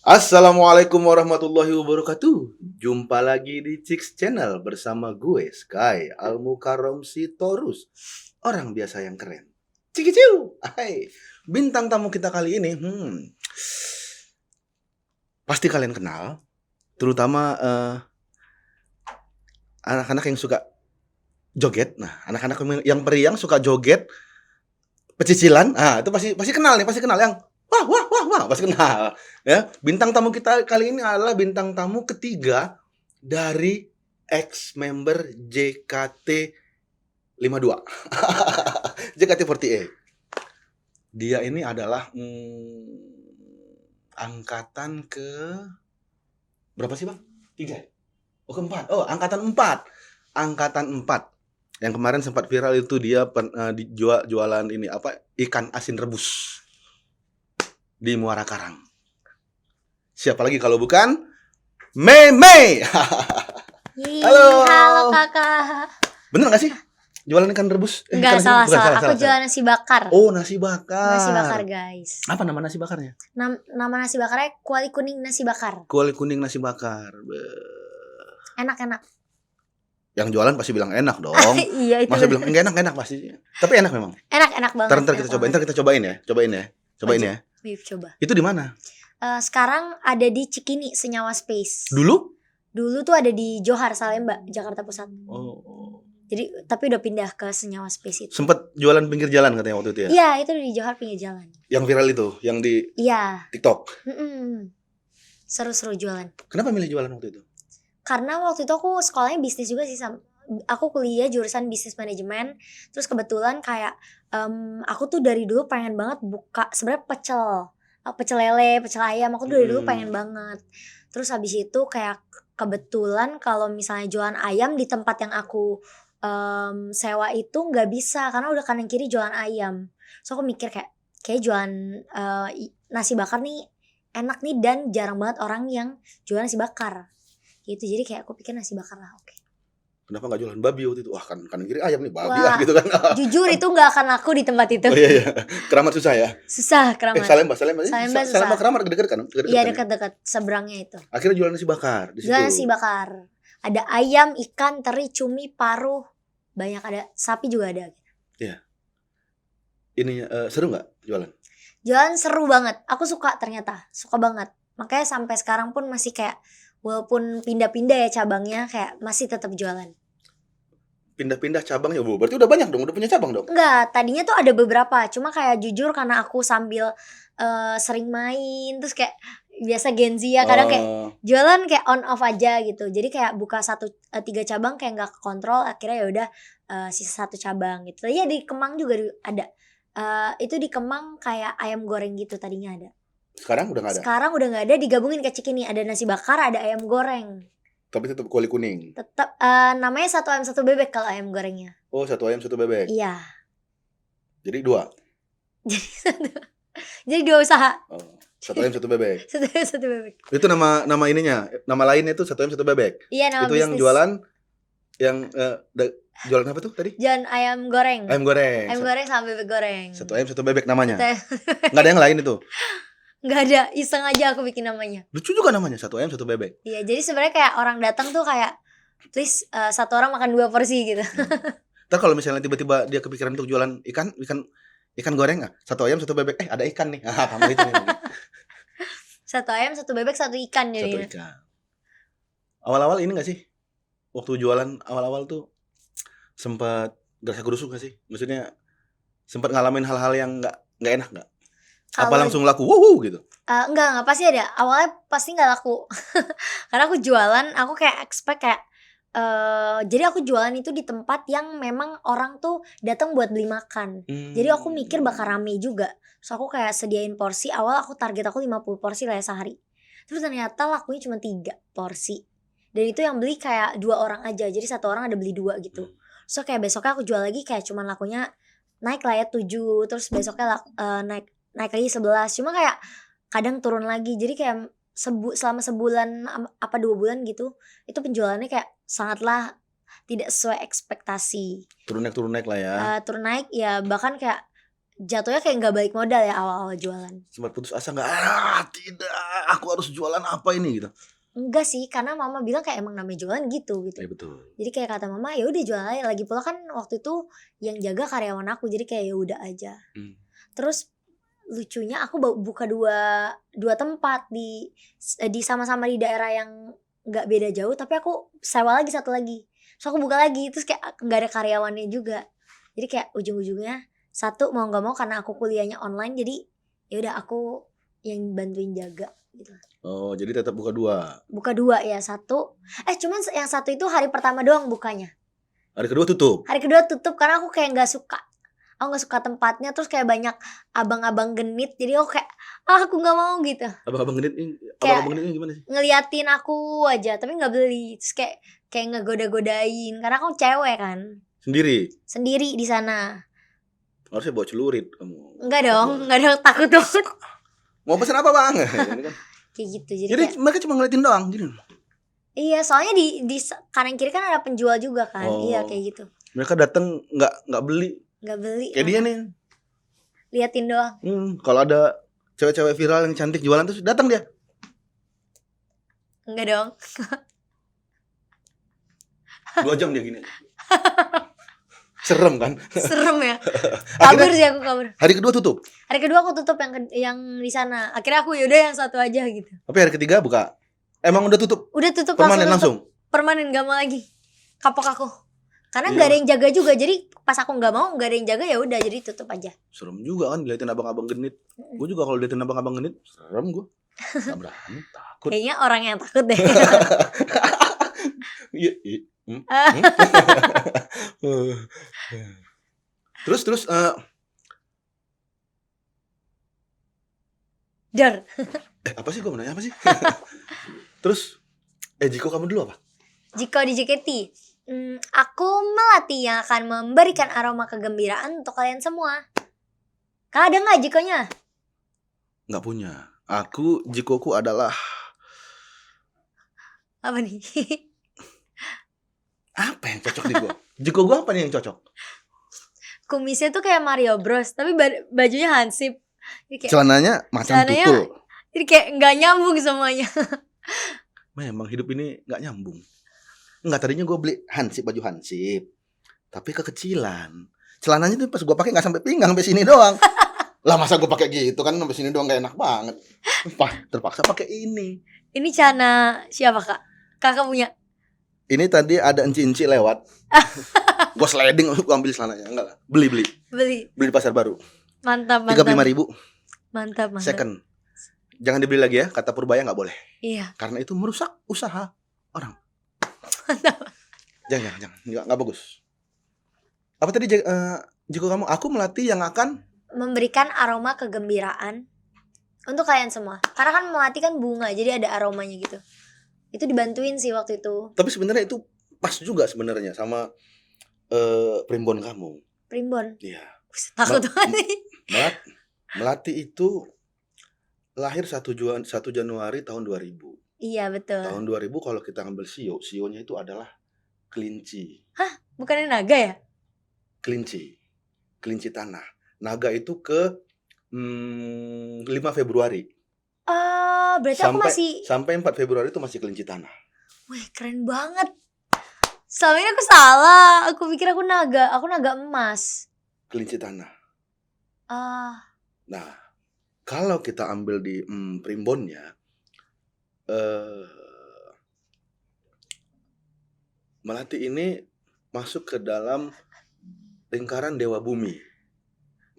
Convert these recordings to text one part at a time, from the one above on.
Assalamualaikum warahmatullahi wabarakatuh. Jumpa lagi di Chicks Channel bersama gue Sky Al-Mukarram Sitorus, orang biasa yang keren. Cikiciu. Hai. Bintang tamu kita kali ini pasti kalian kenal, terutama anak-anak yang suka joget. Nah, anak-anak yang periang suka joget pecicilan. Itu pasti kenal nih, pasti kenal yang wah, pasti kenal. Ya, bintang tamu kita kali ini adalah bintang tamu ketiga dari ex member JKT52. JKT48. Dia ini adalah angkatan ke berapa sih, Bang? 3. Oh, keempat. Oh, angkatan 4. Angkatan 4. Yang kemarin sempat viral itu dia jualan ini ikan asin rebus di Muara Karang. Siapa lagi kalau bukan Meme. Halo. Halo kakak. Bener gak sih jualan ikan rebus? Enggak, salah. Aku jualan nasi bakar. Oh, nasi bakar. Nasi bakar, guys. Apa nama nasi bakarnya? Nama nasi bakarnya kuali kuning nasi bakar. Kuali kuning nasi bakar. Enak-enak. Yang jualan pasti bilang enak dong. Iya, itu. Masa bilang enggak enak pasti. Tapi enak memang. Enak banget. Ntar kita cobain. Ntar kita cobain ya. Cobain ya. Coba. Itu di mana? Sekarang ada di Cikini, Senyawa Space. Dulu tuh ada di Johar, Salemba, Jakarta Pusat. Oh. Jadi tapi udah pindah ke Senyawa Space itu. Sempet jualan pinggir jalan katanya waktu itu ya? Iya, itu di Johar pinggir jalan. Yang viral itu, yang di TikTok. Seru-seru jualan. Kenapa milih jualan waktu itu? Karena waktu itu aku sekolahnya bisnis juga sih, aku kuliah jurusan bisnis manajemen. Terus kebetulan kayak aku tuh dari dulu pengen banget buka sebenarnya pecel lele, pecel ayam. Aku tuh dari dulu pengen banget. Terus habis itu kayak kebetulan kalau misalnya jualan ayam di tempat yang aku sewa itu nggak bisa karena udah kanan kiri jualan ayam. So aku mikir kayak jualan nasi bakar nih enak nih dan jarang banget orang yang jualan nasi bakar. Gitu, jadi kayak aku pikir nasi bakar lah, oke. Kenapa gak jualan babi waktu itu? Wah, kan kiri ayam nih, babi lah gitu kan. Jujur itu gak akan laku di tempat itu. Oh iya. Keramat susah ya? Susah, Keramat. Salemba susah. Keramat deket kan? Iya, dekat-dekat, seberangnya itu. Akhirnya jualan nasi bakar di situ. Jualan nasi bakar. Ada ayam, ikan, teri, cumi, paruh. Banyak, ada sapi juga ada. Iya. Ini seru gak jualan? Jualan seru banget. Aku suka ternyata, suka banget. Makanya sampai sekarang pun masih kayak walaupun pindah-pindah ya cabangnya, kayak masih tetap jualan. Pindah-pindah cabang ya, Bu? Berarti udah banyak dong, udah punya cabang dong? Enggak, tadinya tuh ada beberapa. Cuma kayak jujur karena aku sambil sering main, terus kayak biasa Gen Z ya, kadang kayak jualan kayak on off aja gitu. Jadi kayak buka 3 cabang kayak gak kontrol, akhirnya ya udah sisa 1 cabang gitu. Iya, di Kemang juga ada. Itu di Kemang kayak ayam goreng gitu tadinya ada. Sekarang udah gak ada? Sekarang udah gak ada, digabungin ke Cikini. Ada nasi bakar, ada ayam goreng. Tapi tetap kuali kuning? Tetap, namanya 1 ayam 1 bebek kalau ayam gorengnya. Oh, 1 ayam 1 bebek? Iya. Jadi 2? Jadi 2 usaha. Oh, 1 ayam 1 bebek? 1 ayam 1 bebek. Itu nama ininya, nama lainnya itu 1 ayam 1 bebek? Iya, nama itu bisnis. Yang jualan, jualan apa tuh tadi? Jualan ayam goreng. Ayam goreng. Ayam goreng sama bebek goreng. 1 ayam 1 bebek namanya? Nggak ada yang lain itu? Nggak ada, iseng aja aku bikin namanya. Lucu juga namanya, 1 ayam 1 bebek. Iya, jadi sebenarnya kayak orang datang tuh kayak please 1 orang makan 2 porsi gitu. Ntar kalau misalnya tiba-tiba dia kepikiran untuk jualan ikan goreng, 1 ayam 1 bebek, ada ikan nih. Kamu itu nih. 1 ayam 1 bebek 1 ikan jadinya. 1 ikan. Awal-awal ini gak sih? Waktu jualan awal-awal tuh sempat gerasa-gerusuk gak sih? Maksudnya sempat ngalamin hal-hal yang gak enak gak? Apa langsung laku gitu? Enggak, pasti ada. Awalnya pasti gak laku. Karena aku jualan, aku kayak expect kayak jadi aku jualan itu di tempat yang memang orang tuh datang buat beli makan. Jadi aku mikir bakal rame juga. So aku kayak sediain porsi. Awal aku target aku 50 porsi lah ya sehari. Terus ternyata lakunya cuma 3 porsi. Dan itu yang beli kayak 2 orang aja. Jadi 1 orang ada beli 2 gitu. So kayak besoknya aku jual lagi kayak cuma lakunya naik lah ya 7. Terus besoknya naik lagi 11. Cuma kayak kadang turun lagi. Jadi kayak selama sebulan apa 2 bulan gitu, itu penjualannya kayak sangatlah tidak sesuai ekspektasi. Turun naik lah ya. Turun naik ya, bahkan kayak jatuhnya kayak nggak balik modal ya awal-awal jualan. Sempat putus asa nggak? Tidak, aku harus jualan apa ini gitu. Enggak sih, karena mama bilang kayak emang namanya jualan gitu. Iya betul. Jadi kayak kata mama ya udah jualan aja. Lagi pula kan waktu itu yang jaga karyawan aku, jadi kayak ya udah aja. Terus lucunya aku buka dua tempat di sama-sama di daerah yang nggak beda jauh, tapi aku sewa lagi satu lagi. So aku buka lagi, terus kayak nggak ada karyawannya juga. Jadi kayak ujung-ujungnya satu mau nggak mau karena aku kuliahnya online, jadi ya udah aku yang bantuin jaga gitu. Oh, jadi tetap buka 2. Buka 2 ya, satu. Cuman yang satu itu hari pertama doang bukanya. Hari kedua tutup. Hari kedua tutup karena aku kayak nggak suka. Aku nggak suka tempatnya, terus kayak banyak abang-abang genit, jadi aku kayak aku nggak mau gitu. Abang-abang genit ini, Kayak abang-abang genit ini gimana sih? Ngeliatin aku aja, tapi nggak beli. Terus kayak ngegoda-godain, karena aku cewek kan. Sendiri di sana. Harusnya bawa celurit kamu. Enggak dong, takut banget. Mau pesan apa bang? Ini kan. Kayak gitu, Jadi kayak, mereka cuma ngeliatin doang gitu. iya, soalnya di kanan kiri kan ada penjual juga kan. Oh. Iya kayak gitu. Mereka datang nggak beli. Nggak beli. Kayak dia nih. Liatin doang. Kalau ada cewek-cewek viral yang cantik jualan terus datang dia. Enggak dong. 2 jam dia gini. Serem kan? Serem ya. Kabur sih aku kabur. Hari kedua tutup. Hari kedua aku tutup yang di sana. Akhirnya aku yaudah yang satu aja gitu. Tapi hari ketiga buka. Emang udah tutup? Udah tutup Permanen langsung. langsung. Permanen, gak mau lagi. Kapok aku. Karena Iya. nggak ada yang jaga juga. Jadi pas aku nggak mau nggak ada yang jaga, ya udah jadi tutup aja. Serem juga kan diliatin abang-abang genit. Gue juga kalau diliatin abang-abang genit serem gue. Gak berani, takut. Kayaknya orang yang takut deh. Iya. Terus Dar. apa sih gue mau nanya apa sih? Terus Jiko kamu dulu apa? Jika di JKT, aku melati yang akan memberikan aroma kegembiraan untuk kalian semua. Kak, ada nggak Jikonya? Nggak punya. Aku Jikoku adalah Apa nih? apa yang cocok di gue? Jiko gue apa nih yang cocok? Kumisnya tuh kayak Mario Bros, tapi bajunya hansip. Jadi kayak, Celananya macam celananya tutul. jadi kayak nggak nyambung semuanya. Memang hidup ini nggak nyambung. Nggak, tadinya gue beli hansip, baju hansip, tapi kekecilan. Celananya tuh pas gue pakai nggak sampai pinggang, sampai sini doang. Lah masa gue pakai gitu kan sampai sini doang, gak enak banget. Terpaksa pakai ini. Ini celana siapa kak? Kakak punya? Ini tadi ada enci-enci lewat. Gue sliding gue ambil celananya. Enggak lah. Beli di pasar baru. Mantap. 35.000. Mantap. Second. Jangan dibeli lagi ya, kata Purbaya nggak boleh. Iya. Karena itu merusak usaha orang. Mantap. Jangan, nggak bagus. Apa tadi Jiko kamu? Aku melati yang akan memberikan aroma kegembiraan untuk kalian semua. Karena kan melati kan bunga, jadi ada aromanya gitu. Itu dibantuin sih waktu itu. Tapi sebenarnya itu pas juga sebenarnya sama primbon kamu. Primbon. Iya. Takut banget. Melati itu lahir 1 Januari tahun 2000. Iya betul. Tahun 2000 kalau kita ngambil sionya itu adalah kelinci. Hah? Bukannya naga ya? Kelinci tanah. Naga itu ke 5 Februari. Berarti aku masih. Sampai 4 Februari itu masih kelinci tanah. Wih, keren banget. Selama ini aku salah. Aku pikir aku naga emas. Kelinci tanah. Nah, kalau kita ambil di primbonnya, melati ini masuk ke dalam lingkaran dewa bumi.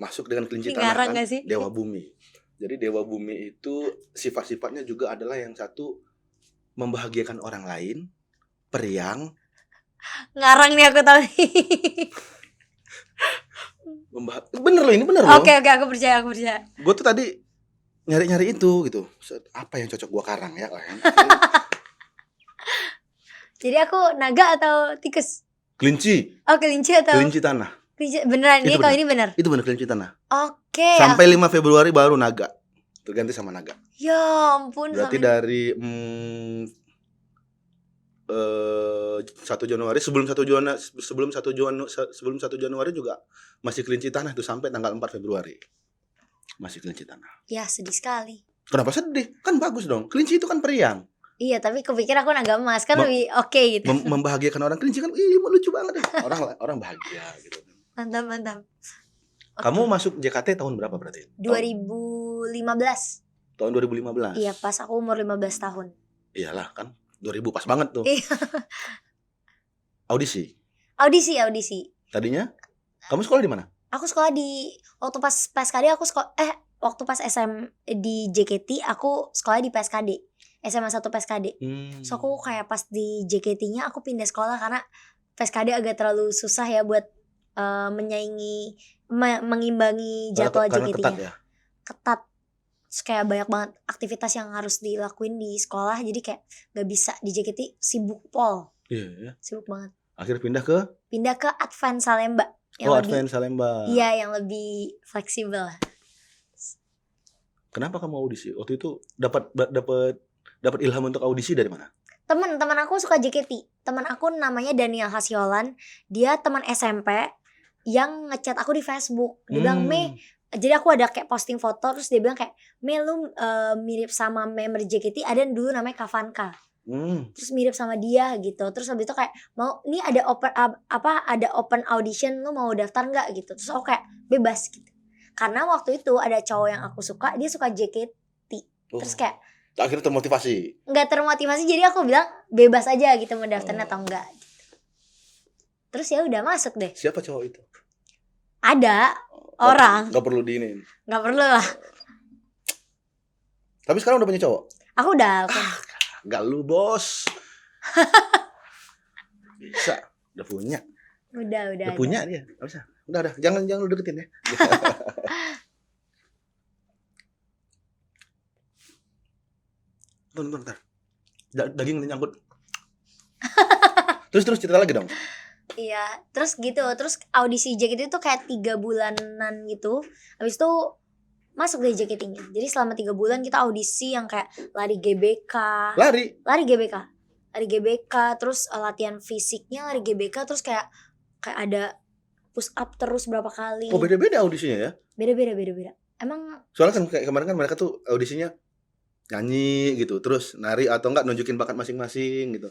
Masuk dengan kelinci tanah kan, dewa bumi. Jadi dewa bumi itu sifat-sifatnya juga adalah yang satu membahagiakan orang lain, periang. Ngarang nih aku tahu nih. Bener loh. Oke, aku percaya. Gue tuh tadi nyari itu gitu. Apa yang cocok gue karang ya kan? Jadi aku naga atau tikus? Kelinci. Oh, kelinci atau? Kelinci tanah. Beneran ini kalau ini bener? Itu bener, kelinci tanah. Oke. Sampai 5 Februari baru naga. Terganti sama naga. Ya ampun. Berarti dari 1 Januari sebelum 1 Januari juga masih kelinci tanah itu sampai tanggal 4 Februari. Masih kelinci tanah. Ya sedih sekali. Kenapa sedih? Kan bagus dong. Kelinci itu kan periang. Iya, tapi kepikir aku naga emas kan Mem- lebih oke gitu. Membahagiakan orang. Kelinci kan lucu banget deh. Orang bahagia gitu. Mantap. Kamu masuk JKT tahun berapa berarti? 2015. Tahun 2015. Iya, pas aku umur 15 tahun. Iyalah kan 2000 pas banget tuh. Iya. Audisi. Audisi. Tadinya kamu sekolah di mana? Aku sekolah di waktu pas PSKD aku waktu pas SM di JKT aku sekolah di PSKD. SMA 1 PSKD. So aku kayak pas di JKT-nya aku pindah sekolah karena PSKD agak terlalu susah ya buat mengimbangi jadwal Karena JKT-nya. ketat ya. Ketat. Terus kayak banyak banget aktivitas yang harus dilakuin di sekolah, jadi kayak gak bisa di JKT, sibuk pol. Iya. Sibuk banget. Akhirnya Pindah ke Advance Salemba yang lebih, Advance Salemba. iya, yang lebih fleksibel. Kenapa kamu audisi? Waktu itu dapat ilham untuk audisi dari mana? Teman aku suka JKT. Teman aku namanya Daniel Hasiolan. Dia teman SMP yang ngechat aku di Facebook. Dia bilang, "Me," jadi aku ada kayak posting foto, terus dia bilang kayak, "Me, lu mirip sama member JKT, ada dulu namanya Kavanka." Terus mirip sama dia gitu. Terus habis itu kayak mau nih ada open audition, lu mau daftar nggak gitu. Terus aku kayak bebas gitu. Karena waktu itu ada cowok yang aku suka, dia suka JKT. Terus kayak akhirnya termotivasi. nggak termotivasi, jadi aku bilang bebas aja gitu mau daftarnya atau enggak gitu. Terus ya udah masuk deh. Siapa cowok itu? Ada orang. Gak perlu diinin. Nggak perlu lah. Tapi sekarang udah punya cowok? Aku udah. Gak lu bos. Bisa. Udah punya. Udah punya dia. Gak bisa. Udah. Jangan lu deketin ya. Bentar. Daging nyangkut. Terus cerita lagi dong. Iya, terus gitu. Terus audisi JKT itu kayak 3 bulanan gitu. Habis itu masuk dari JKT-nya. Jadi selama 3 bulan kita audisi yang kayak lari GBK. Lari GBK, terus latihan fisiknya lari GBK, terus kayak ada push up terus berapa kali. Oh, beda-beda audisinya ya? Beda. Emang soalnya kan kayak kemarin kan mereka tuh audisinya nyanyi gitu, terus nari atau enggak nunjukin bakat masing-masing gitu.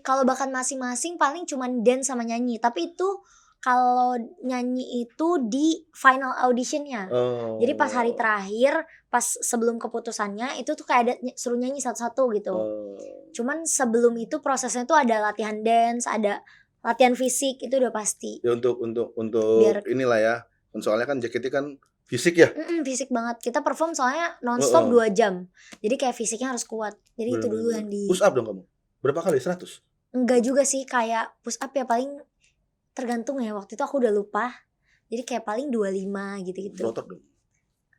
Kalau bakat masing-masing paling cuman dance sama nyanyi, tapi itu kalau nyanyi itu di final auditionnya. Jadi pas hari terakhir, pas sebelum keputusannya itu tuh kayak ada suruh nyanyi satu-satu gitu. Cuman sebelum itu prosesnya tuh ada latihan dance, ada latihan fisik, itu udah pasti. Ya untuk inilah ya. Soalnya kan JKT kan fisik ya. Fisik banget. Kita perform soalnya nonstop 2 jam. Jadi kayak fisiknya harus kuat. Jadi itu dulu yang di push up dong kamu. Berapa kali? 100? Enggak juga sih, kayak push up ya paling tergantung ya. Waktu itu aku udah lupa. Jadi kayak paling 25 gitu-gitu. Berotot dong.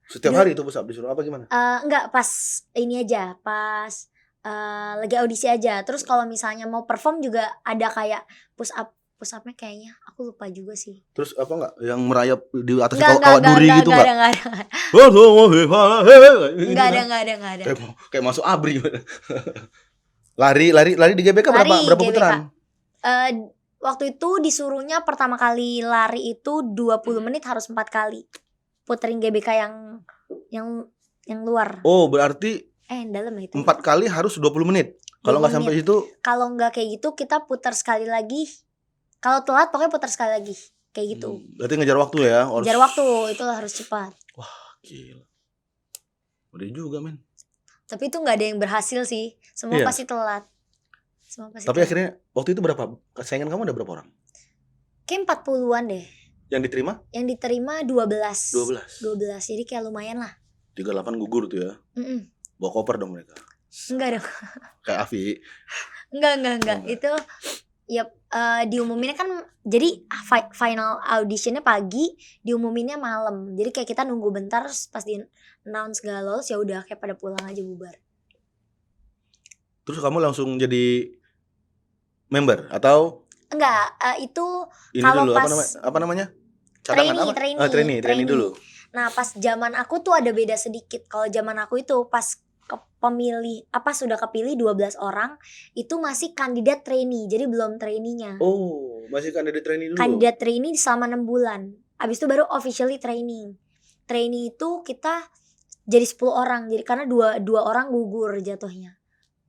Setiap hari itu push up disuruh apa gimana? Enggak, pas ini aja, pas lagi audisi aja. Terus kalau misalnya mau perform juga ada kayak push upnya kayaknya aku lupa juga sih. Terus apa enggak yang merayap di atas kawat duri gitu enggak? Enggak ada. Kayak masuk abri. Lari di GBK berapa putaran? Waktu itu disuruhnya pertama kali lari itu 20 menit harus 4 kali. Puterin GBK yang luar. Oh, berarti yang dalam itu. 4 kali harus 20 menit. Kalau enggak sampai situ, kalau enggak kayak gitu kita putar sekali lagi. Kalau telat pokoknya putar sekali lagi. Kayak gitu. Berarti ngejar waktu ya? Ngejar waktu, itu harus cepat. Wah, gila. Udah juga, men. Tapi itu gak ada yang berhasil sih. Semua pasti telat. Tapi akhirnya waktu itu berapa? Saingan kamu ada berapa orang? Kayak 40-an deh. Yang diterima? Yang diterima 12. Jadi kayak lumayan lah. 38 gugur tuh ya. Bawa koper dong mereka. Enggak dong. Kayak Avi. Enggak. Itu ya diumuminnya kan, jadi final auditionnya pagi, diumuminnya malam. Jadi kayak kita nunggu bentar, pas di announce gak lolos ya udah kayak pada pulang aja, bubar. Terus kamu langsung jadi member atau enggak? Itu ini kalau dulu pas apa namanya? Cadangan trainee dulu. Nah pas zaman aku tuh ada beda sedikit. Kalau zaman aku itu pas ke pemilih sudah kepilih 12 orang itu masih kandidat trainee. Jadi belum trainee-nya. Oh, masih kandidat trainee dulu. Kandidat trainee selama 6 bulan. Abis itu baru officially training. Trainee itu kita jadi 10 orang. Jadi karena dua orang gugur jatuhnya.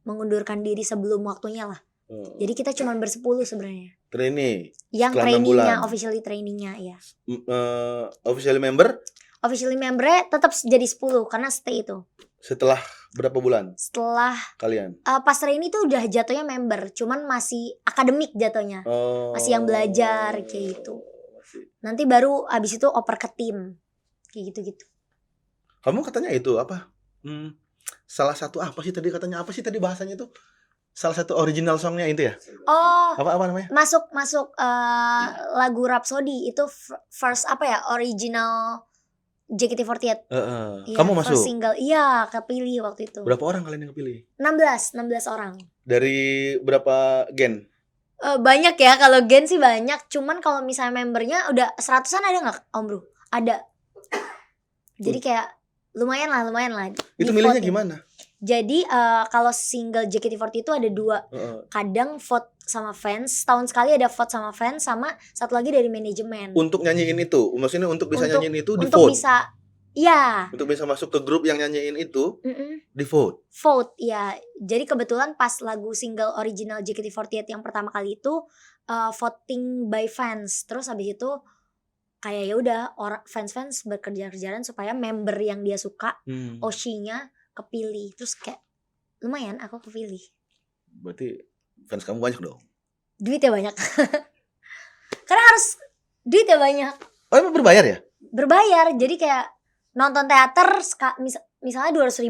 Mengundurkan diri sebelum waktunya lah. Jadi kita cuma bersepuluh sebenarnya. Trainee. Yang setelah 6 trainee-nya, bulan. officially trainee-nya ya. Official member Officially member-nya tetap jadi 10 karena stay itu. setelah berapa bulan Setelah kalian? pas trainee itu udah jatuhnya member, cuman masih akademik jatuhnya. Oh. Masih yang belajar kayak gitu. Nanti baru abis itu oper ke tim. Kayak gitu-gitu. Kamu katanya itu apa? Salah satu apa sih tadi katanya? Apa sih tadi bahasanya itu? Salah satu original songnya itu ya? Oh, Apa namanya? masuk lagu Rhapsody itu first original JKT48. Iya, Kamu first masuk? single. Iya, kepilih waktu itu. Berapa orang kalian yang kepilih? 16 orang. Dari berapa gen? Banyak ya, kalau gen sih banyak. Cuman kalau misalnya membernya udah 100-an ada nggak, Om Bro? Ada. Jadi kayak lumayan lah. Itu Di milihnya voting. gimana? Jadi kalau single JKT48 itu ada 2. Kadang vote sama fans, tahun sekali ada vote sama fans, sama satu lagi dari manajemen. Untuk nyanyiin itu, maksudnya untuk bisa nyanyiin itu di Untuk vote. bisa, iya. Untuk bisa masuk ke grup yang nyanyiin itu di vote. Vote, ya. Jadi kebetulan pas lagu single original JKT48 yang pertama kali itu voting by fans. Terus habis itu kayak ya udah fans berkejar-kejaran supaya member yang dia suka, Oshi-nya kepilih. Terus kayak lumayan aku kepilih. Berarti fans kamu banyak dong. Duitnya banyak. Karena harus duitnya banyak. Oh, emang berbayar ya? Berbayar. Jadi kayak nonton teater misalnya 200.000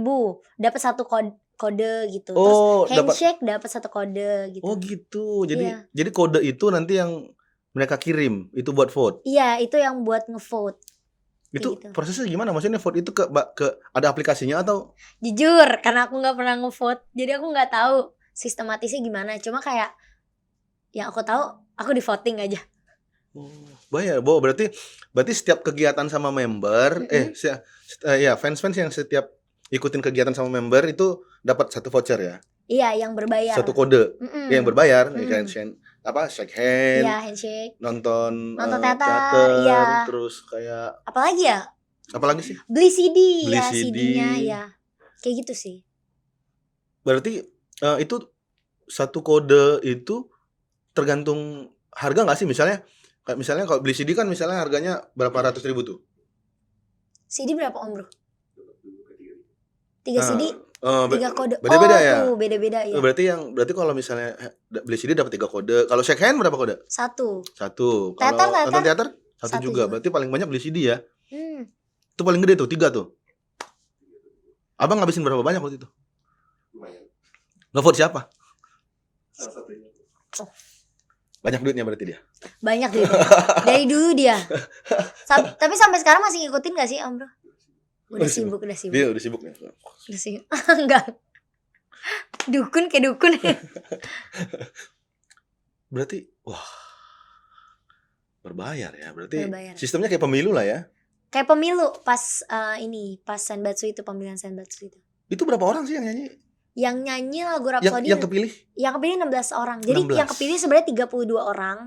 dapat satu kode gitu. Terus Oh, handshake dapat satu kode gitu. Oh gitu. Jadi Iya. jadi kode itu nanti yang mereka kirim itu buat vote. Iya, itu yang buat ngevote. Itu gitu. prosesnya gimana? Maksudnya vote itu ke ada aplikasinya atau? Jujur, karena aku nggak pernah ngevote, jadi aku nggak tahu sistematisnya gimana. Cuma kayak yang aku tahu, aku di voting aja. Bayar, berarti setiap kegiatan sama member, fans yang setiap ikutin kegiatan sama member itu dapat satu voucher ya? Iya, yang berbayar. Satu kode, yang berbayar, shake hand, iya, handshake, nonton teater, iya. Terus kayak apalagi ya? Apalagi sih? Beli CD, Beli ya, CD. CD-nya ya. Kayak gitu sih. Berarti itu satu kode itu tergantung harga nggak sih? Misalnya kalau beli CD kan misalnya harganya berapa ratus ribu tuh? CD berapa, Om Bro? 3 CD, 3 kode. Beda-beda ya? Tuh, beda-beda ya. Berarti kalau misalnya beli CD dapat 3 kode. Kalau shake hand berapa kode? 1. Kalau Teater. nonton teater? Satu 1 juga. juga. Berarti paling banyak beli CD ya? Hmm. Itu paling gede tuh, 3 tuh. Abang ngabisin berapa banyak waktu itu? Nge-vote siapa? Banyak duitnya berarti dia. Banyak duitnya. Dari dulu dia. Tapi sampai sekarang masih ngikutin gak sih, Om Bro? Udah sibuk. Dia udah sibuk ya. Udah sibuk. Enggak. Dukun kayak dukun. Berarti berbayar ya. Berarti Berbayar. sistemnya kayak pemilu lah ya. Kayak pemilu pas Senbatsu itu, pemilihan Senbatsu itu. Itu berapa orang sih yang nyanyi? Yang nyanyi lagu Rhapsody Yang kepilih? Yang kepilih 16 orang. Jadi 16. yang kepilih sebenarnya 32 orang.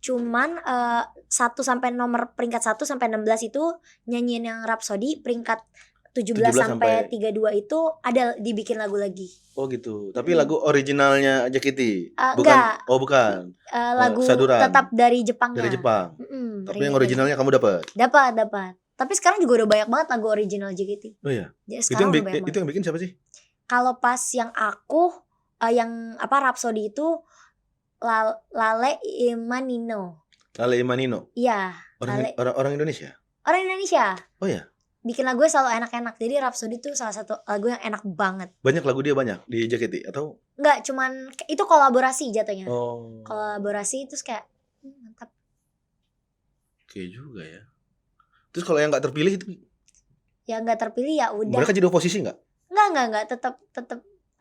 Cuman 1 sampai nomor peringkat 1 sampai 16 itu nyanyiin yang Rhapsody, peringkat 17 sampai 32 itu ada dibikin lagu lagi. Oh gitu. Tapi lagu originalnya JKT. Enggak. Oh bukan. Lagu Saduran. tetap dari Jepangnya. Dari Jepang. Tapi yang remake originalnya kamu dapat. Dapat. Tapi sekarang juga udah banyak banget lagu original JKT. Oh iya. Jadi Itu sekarang yang, udah banyak itu yang bikin siapa sih? Kalau pas yang aku Rhapsody itu Lale Imanino. Lale Imanino. Iya. Orang Indonesia. Orang Indonesia. Oh ya. Bikin lagunya selalu enak-enak. Jadi Rhapsody itu salah satu lagu yang enak banget. Banyak lagu dia banyak di JKT atau? Enggak, cuman itu kolaborasi jatuhnya. Oh. Kolaborasi terus kayak mantap. Oke juga ya. Terus kalau yang nggak terpilih itu? Ya nggak terpilih ya udah. Mereka jadi oposisi nggak? Enggak, tetap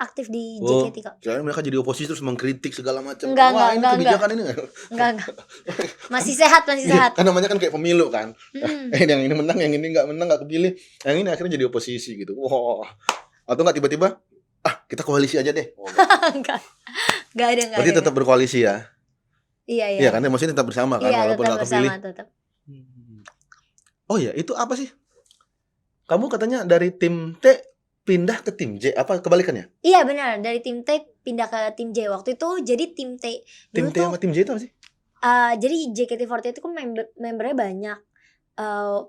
aktif di JKT kok. Kira mereka jadi oposisi terus mengkritik segala macam. Enggak, ini kebijakan ini enggak. Masih sehat. Kan namanya kan kayak pemilu kan. Yang ini menang, yang ini nggak menang, nggak kepilih. Yang ini akhirnya jadi oposisi gitu. Wah. Atau nggak tiba-tiba Kita koalisi aja deh. Enggak ada, enggak Berarti ada. tetap berkoalisi ya? Iya, iya. Iya kan, maksudnya tetap bersama kan, Iya, walaupun tetap nggak bersama, kepilih. tetap. Oh ya, itu apa sih? Kamu katanya dari tim T pindah ke tim J, apa kebalikannya? Iya benar, dari tim T pindah ke tim J waktu itu. Jadi tim T Tim dulu T tuh sama tim J itu apa sih? jadi JKT48 itu kan membernya banyak.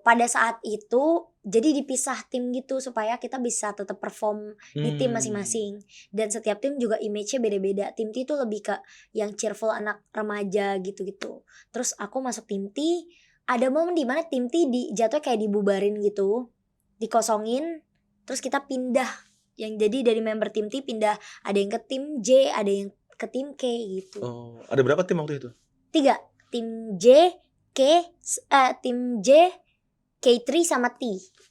Pada saat itu jadi dipisah tim gitu supaya kita bisa tetap perform di tim masing-masing. Dan setiap tim juga image-nya beda-beda. Tim T itu lebih ke yang cheerful anak remaja gitu-gitu. Terus aku masuk tim T, ada momen di mana tim T jatuhnya kayak dibubarin gitu, dikosongin, terus kita pindah. Yang jadi dari member tim T pindah, ada yang ke tim J, ada yang ke tim K gitu. Oh, ada berapa tim waktu itu? 3, tim J, tim J, K3 sama T.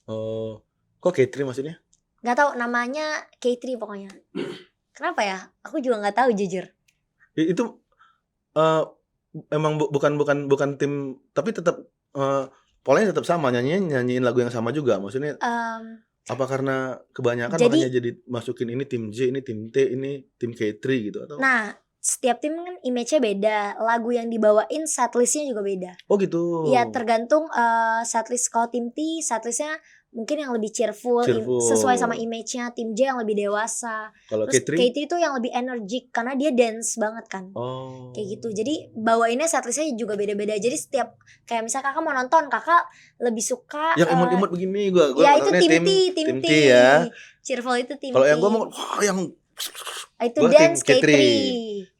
Oh, kok K3 maksudnya? Gak tahu namanya K3 pokoknya. Kenapa ya? Aku juga nggak tahu jujur. Itu emang bukan tim, tapi tetap polanya tetap sama, nyanyiin lagu yang sama juga. Maksudnya apa karena kebanyakan makanya jadi masukin ini tim J, ini tim T, ini tim K3 gitu atau? Nah, setiap tim kan image-nya beda, lagu yang dibawain setlistnya juga beda. Oh gitu. Iya, tergantung setlist. Kalau tim T setlistnya mungkin yang lebih cheerful. Sesuai sama image-nya. Tim J yang lebih dewasa. Kalau Terus K3? K3 itu yang lebih energik karena dia dance banget kan. Oh. Kayak gitu. Jadi bawainnya setlistnya juga beda-beda. Jadi setiap kayak misal kakak mau nonton, kakak lebih suka yang imut-imut begini gua ya itu nontonnya tim T ya. Cheerful itu tim T. Kalau yang gua mau yang itu gua dance tim K3.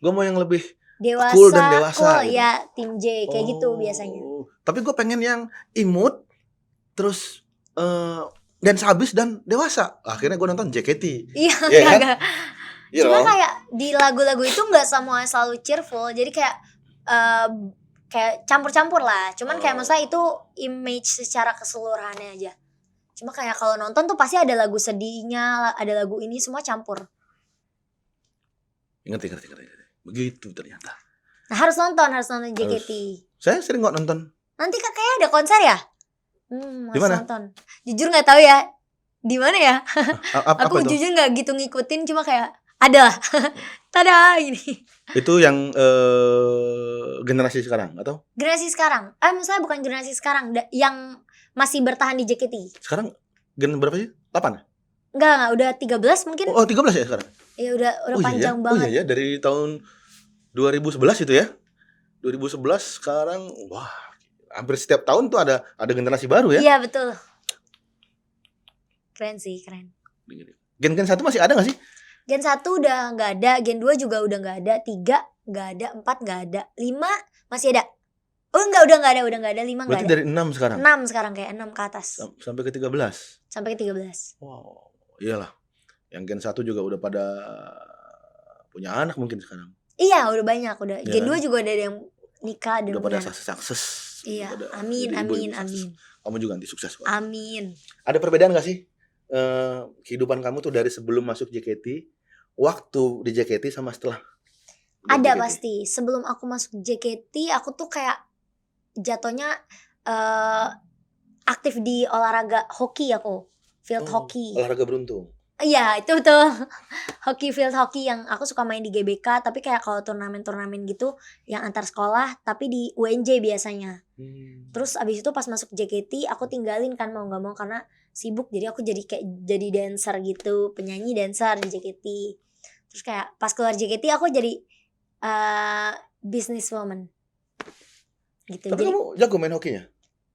Gua mau yang lebih dewasa, cool dan dewasa gitu. Ya tim J kayak gitu biasanya. Tapi gue pengen yang imut terus dance habis dan dewasa. Akhirnya gue nonton JKT. Iya, kan? Cuma kayak di lagu-lagu itu nggak semua selalu cheerful. Jadi kayak kayak campur-campur lah. Cuman kayak maksudnya itu image secara keseluruhannya aja. Cuma kayak kalau nonton tuh pasti ada lagu sedihnya, ada lagu ini, semua campur. Ngerti. Begitu ternyata. Nah harus nonton JKT. Saya sering kok nonton. Nanti kakaknya ada konser ya? Harus Dimana? nonton. Jujur nggak tahu ya. Di mana ya? Aku apa itu? jujur nggak gitu ngikutin, cuma kayak ada lah. Tada ini. Itu yang generasi sekarang atau? Generasi sekarang. Maksudnya bukan generasi sekarang, yang masih bertahan di JKT. Sekarang berapa sih? 8? Enggak, udah 13 mungkin. Oh, 13 ya sekarang? Ya udah panjang banget. Oh iya ya, dari tahun 2011 itu ya. 2011 sekarang wah, hampir setiap tahun tuh ada generasi baru ya. Iya, betul. Keren sih, keren. Gen 1 masih ada gak sih? Gen 1 udah gak ada, Gen 2 juga udah gak ada, 3 gak ada, 4 gak ada, 5 masih ada. Oh enggak, udah gak ada, 5 gak ada. Berarti dari 6 sekarang? 6 sekarang, kayak 6 ke atas. Sampai ke 13? Sampai ke 13. Wow, iyalah. Yang Gen 1 juga udah pada punya anak mungkin sekarang. Iya, udah banyak, udah. Ya Gen kan? 2 juga ada yang nikah dan udah pada punya. sukses. Iya, amin. Kamu juga nanti sukses kok. Amin. Ada perbedaan gak sih kehidupan kamu tuh dari sebelum masuk JKT, waktu di JKT sama setelah? Ada JKT? pasti. Sebelum aku masuk JKT, aku tuh kayak jatuhnya aktif di olahraga hoki aku. Field hoki. Olahraga beruntung. Iya, itu tuh. Hoki, field hoki yang aku suka main di GBK, tapi kayak kalau turnamen-turnamen gitu yang antar sekolah, tapi di UNJ biasanya. Terus abis itu pas masuk JKT aku tinggalin kan, mau gak mau karena sibuk, jadi aku jadi kayak jadi dancer gitu, penyanyi dancer di JKT. Terus kayak pas keluar JKT aku jadi businesswoman gitu. Tapi jadi, kamu jago main hokinya?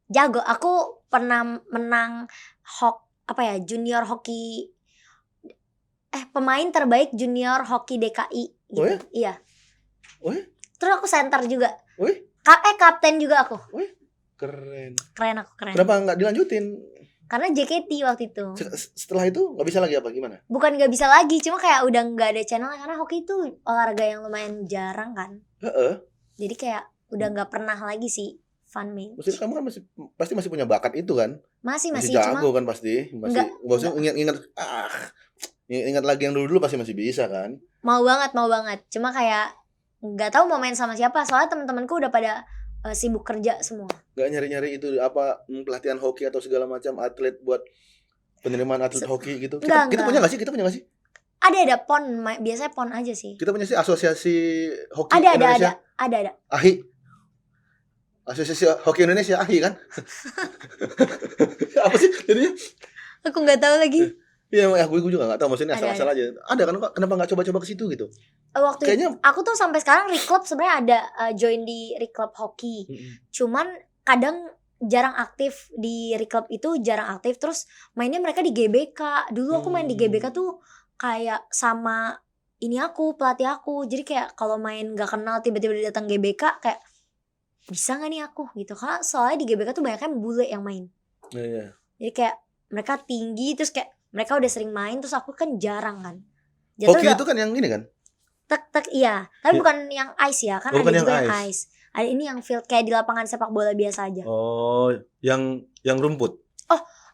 Jago, aku pernah menang junior hoki, pemain terbaik junior hoki DKI gitu. Oh ya? Iya. Oh ya? Terus aku center juga. Wih, Kapten juga aku. wih, keren. Keren aku, keren. Kenapa nggak dilanjutin? Karena JKT waktu itu. Setelah itu nggak bisa lagi apa gimana? Bukan nggak bisa lagi, cuma kayak udah nggak ada channel karena hoki itu olahraga yang lumayan jarang kan. Jadi kayak udah nggak pernah lagi sih fun match. Maksudnya kamu kan pasti masih punya bakat itu kan? Masih jago cuma kan pasti. Maksudnya ingat lagi yang dulu pasti masih bisa kan? Mau banget. Cuma kayak nggak tahu mau main sama siapa, soalnya teman-temanku udah pada sibuk kerja semua. Gak nyari-nyari itu apa pelatihan hoki atau segala macam atlet buat penerimaan atlet hoki gitu? Kita punya gak sih? Ada pon, biasanya pon aja sih. Kita punya sih asosiasi hoki Ada Indonesia. ada. AHI. Asosiasi Hoki Indonesia AHI kan? Apa sih jadinya? Aku nggak tahu lagi. Iya, aku juga nggak tahu maksudnya Ada. asal-asal aja. Ada kan? Kenapa nggak coba-coba ke situ gitu? Waktu Kayaknya aku tuh sampai sekarang Reclub sebenarnya ada join di Reclub hoki. Cuman kadang jarang aktif di Reclub itu, jarang aktif. Terus mainnya mereka di GBK. Dulu aku main di GBK tuh kayak sama ini aku, pelatih aku. Jadi kayak kalau main gak kenal tiba-tiba datang GBK kayak bisa gak nih aku gitu. Karena soalnya di GBK tuh banyak kan bule yang main. Iya. Jadi kayak mereka tinggi, terus kayak mereka udah sering main, terus aku kan jarang kan. Hoki itu kan yang ini kan? Tek iya. Tapi Iya. bukan yang ice ya, kan Oh, ada bukan yang juga yang ice. ice. Ada ini yang field kayak di lapangan sepak bola biasa aja. Oh, yang rumput.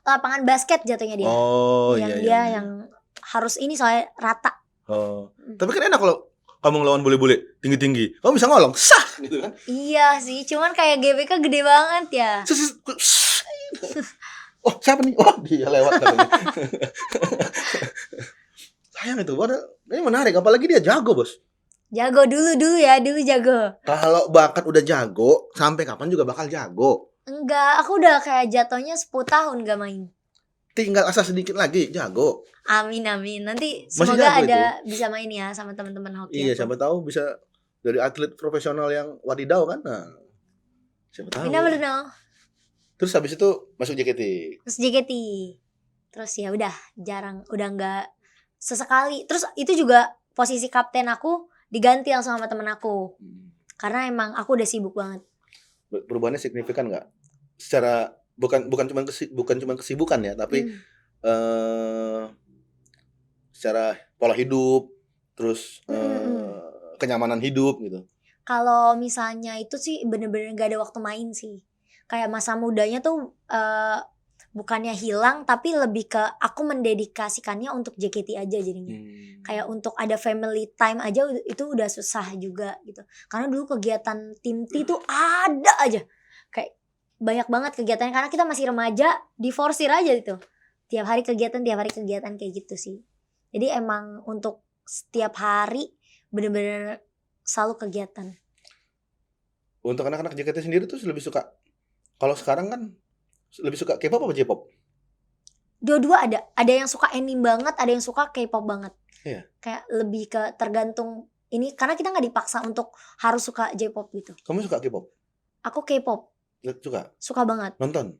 Lapangan basket jatuhnya dia. Oh, yang iya, dia iya. yang harus ini soalnya rata. Oh. Tapi kan enak kalau kamu ngelawan bule-bule tinggi-tinggi. Kamu bisa ngolong, sah gitu kan. Iya sih, cuman kayak GBK gede banget ya. Oh, siapa nih? Oh, dia lewat katanya. Sayang itu. Ini menarik, apalagi dia jago, Bos. Jago dulu ya, dulu jago. Kalau bakat udah jago, sampai kapan juga bakal jago. Enggak, aku udah kayak jatuhnya 10 tahun gak main. Tinggal asah sedikit lagi, jago. Amin. Nanti Masih semoga jago ada bisa main ya sama teman-teman hoki. Iya, aku. siapa tahu bisa dari atlet profesional yang wadidaw kan. Nah, siapa tahu. You never know. Terus habis itu masuk JKT. Terus JKT. Terus ya udah udah nggak sesekali. Terus itu juga posisi kapten aku diganti langsung sama temen aku. Karena emang aku udah sibuk banget. Perubahannya signifikan nggak? Secara bukan cuma kesibukan ya, tapi secara pola hidup, terus kenyamanan hidup gitu. Kalau misalnya itu sih bener-bener gak ada waktu main sih. Kayak masa mudanya tuh bukannya hilang, tapi lebih ke aku mendedikasikannya untuk JKT aja jadinya. Kayak untuk ada family time aja itu udah susah juga gitu. Karena dulu kegiatan tim T tuh ada aja. Kayak banyak banget kegiatannya karena kita masih remaja, diforsir aja gitu. Tiap hari kegiatan kayak gitu sih. Jadi emang untuk setiap hari bener-bener selalu kegiatan. Untuk anak-anak JKT sendiri tuh lebih suka, kalau sekarang kan lebih suka K-pop apa J-pop? Dua-dua ada. Ada yang suka anime banget, ada yang suka K-pop banget. Iya. Kayak lebih ke tergantung ini karena kita nggak dipaksa untuk harus suka J-pop gitu. Kamu suka K-pop? Aku K-pop. Suka banget. Nonton?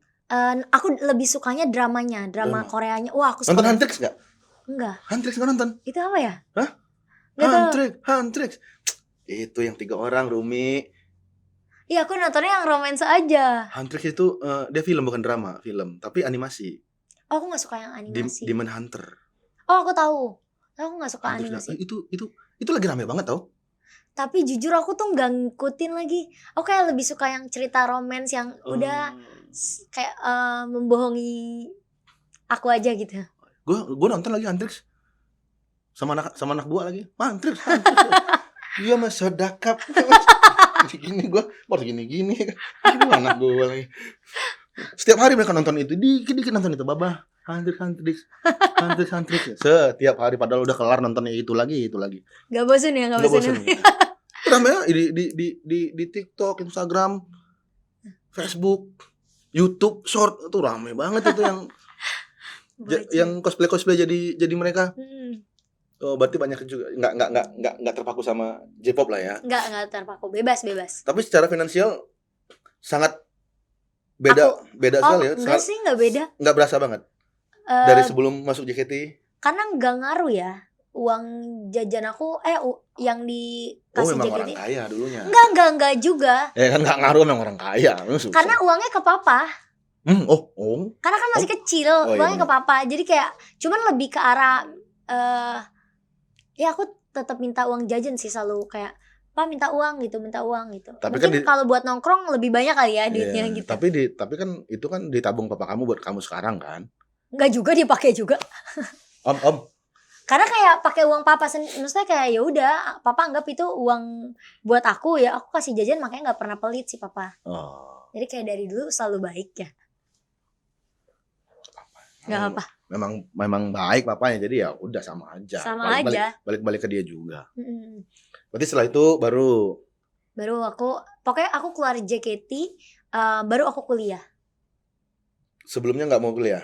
Aku lebih sukanya dramanya, drama Koreanya. Wah, aku suka. Nonton Huntrix nggak? Enggak. Huntrix nggak nonton? Itu apa ya? Hah? Huntrix. Itu yang 3 orang, Rumi. Iya, aku nontonnya yang romansa aja. Huntrix itu dia film bukan drama, film, tapi animasi. Oh, aku nggak suka yang animasi. Demon Hunter. Oh, aku tahu. Aku nggak suka Huntrix, animasi. Itu lagi rame banget tau. Tapi jujur aku tuh nggak ngikutin lagi. Aku kayak lebih suka yang cerita romance yang udah kayak membohongi aku aja gitu. Gue nonton lagi Huntrix sama anak buah lagi. Huntrix. Dia mah sedakap. Gini gue baru gini. Aduh, anak gue lagi. Setiap hari mereka nonton itu, dikit nonton itu, Baba. Huntrix. Setiap hari padahal udah kelar nontonnya itu lagi. Gak bosan ya, gak bosan. Rame ya di TikTok, Instagram, Facebook, YouTube, Short itu rame banget itu yang cosplay jadi mereka. Oh, berarti banyak juga nggak terpaku sama J-pop lah ya. Nggak terpaku, bebas. Tapi secara finansial sangat beda sekali ya. Enggak sih, nggak beda. Nggak berasa banget. Dari sebelum masuk JKT. Karena nggak ngaruh ya. Uang jajan aku yang dikasih memang JKT. Orang kaya dulunya. Enggak juga. Ya kan nggak ngaruh, memang orang kaya. Karena uangnya ke papa. Karena kan masih kecil, uangnya ke papa. Jadi kayak cuman lebih ke arah ya aku tetap minta uang jajan sih selalu, kayak Pak minta uang gitu. Tapi mungkin kalau buat nongkrong lebih banyak kali ya duitnya gitu. Tapi kan itu kan ditabung papa kamu buat kamu sekarang kan? Enggak juga, dipakai juga. Om. Karena kayak pakai uang papa maksudnya kayak ya udah, papa anggap itu uang buat aku, ya aku kasih jajan, makanya nggak pernah pelit sih papa. Jadi kayak dari dulu selalu baik ya. Nggak apa. Memang baik papanya, jadi ya udah sama aja. Sama aja. Balik ke dia juga. Mm-mm. Berarti setelah itu baru Pokoknya aku keluar JKT, baru aku kuliah. sebelumnya nggak mau kuliah.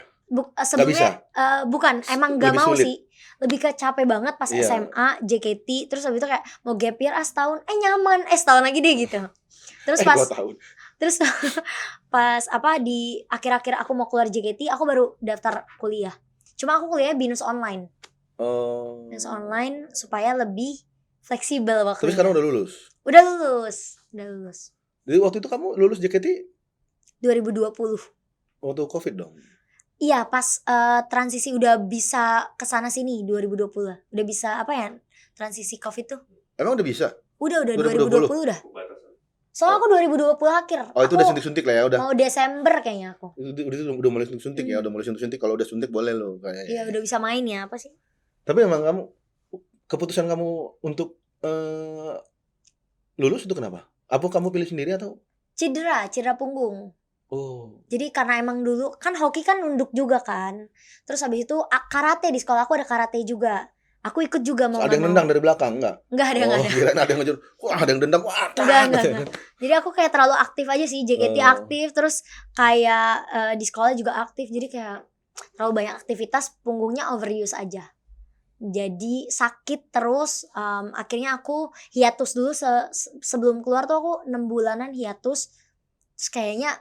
Sebelumnya bukan, emang gak Lebih mau sulit. sih. Lebih ke capek banget pas Iya. SMA, JKT, terus habis itu kayak mau gap year setahun, nyaman, setahun lagi deh gitu. Terus pas 2 tahun. terus pas di akhir-akhir aku mau keluar JKT, aku baru daftar kuliah. Cuma aku kuliahnya binus online. Oh. Binus online supaya lebih fleksibel waktunya. Tapi sekarang udah lulus. Udah lulus. Jadi waktu itu kamu lulus JKT 2020. waktu COVID dong. Iya, pas transisi udah bisa kesana sini 2020 lah. Udah bisa transisi COVID tuh. Emang udah bisa? Udah 2020 udah. Soalnya aku 2020 akhir. Oh, itu Aku udah suntik-suntik lah ya, udah. mau Desember kayaknya aku. Udah mulai suntik ya, udah mulai suntik. Kalau udah suntik boleh loh kayaknya. Iya, udah bisa main ya, apa sih? Tapi emang keputusan kamu untuk lulus itu kenapa? Apa kamu pilih sendiri atau? Cedera punggung. Oh. Jadi karena emang dulu kan hoki kan nunduk juga kan. Terus habis itu karate, di sekolah aku ada karate juga. Aku ikut juga mau Ada yang nendang dari belakang enggak? Enggak ada. Kirain ada yang ngejar. Wah, ada yang dendam. Wah, Enggak. Jadi aku kayak terlalu aktif aja sih, JKT aktif, terus kayak di sekolah juga aktif. Jadi kayak terlalu banyak aktivitas, punggungnya overuse aja. Jadi sakit terus, akhirnya aku hiatus dulu sebelum keluar tuh aku 6 bulanan hiatus. Terus kayaknya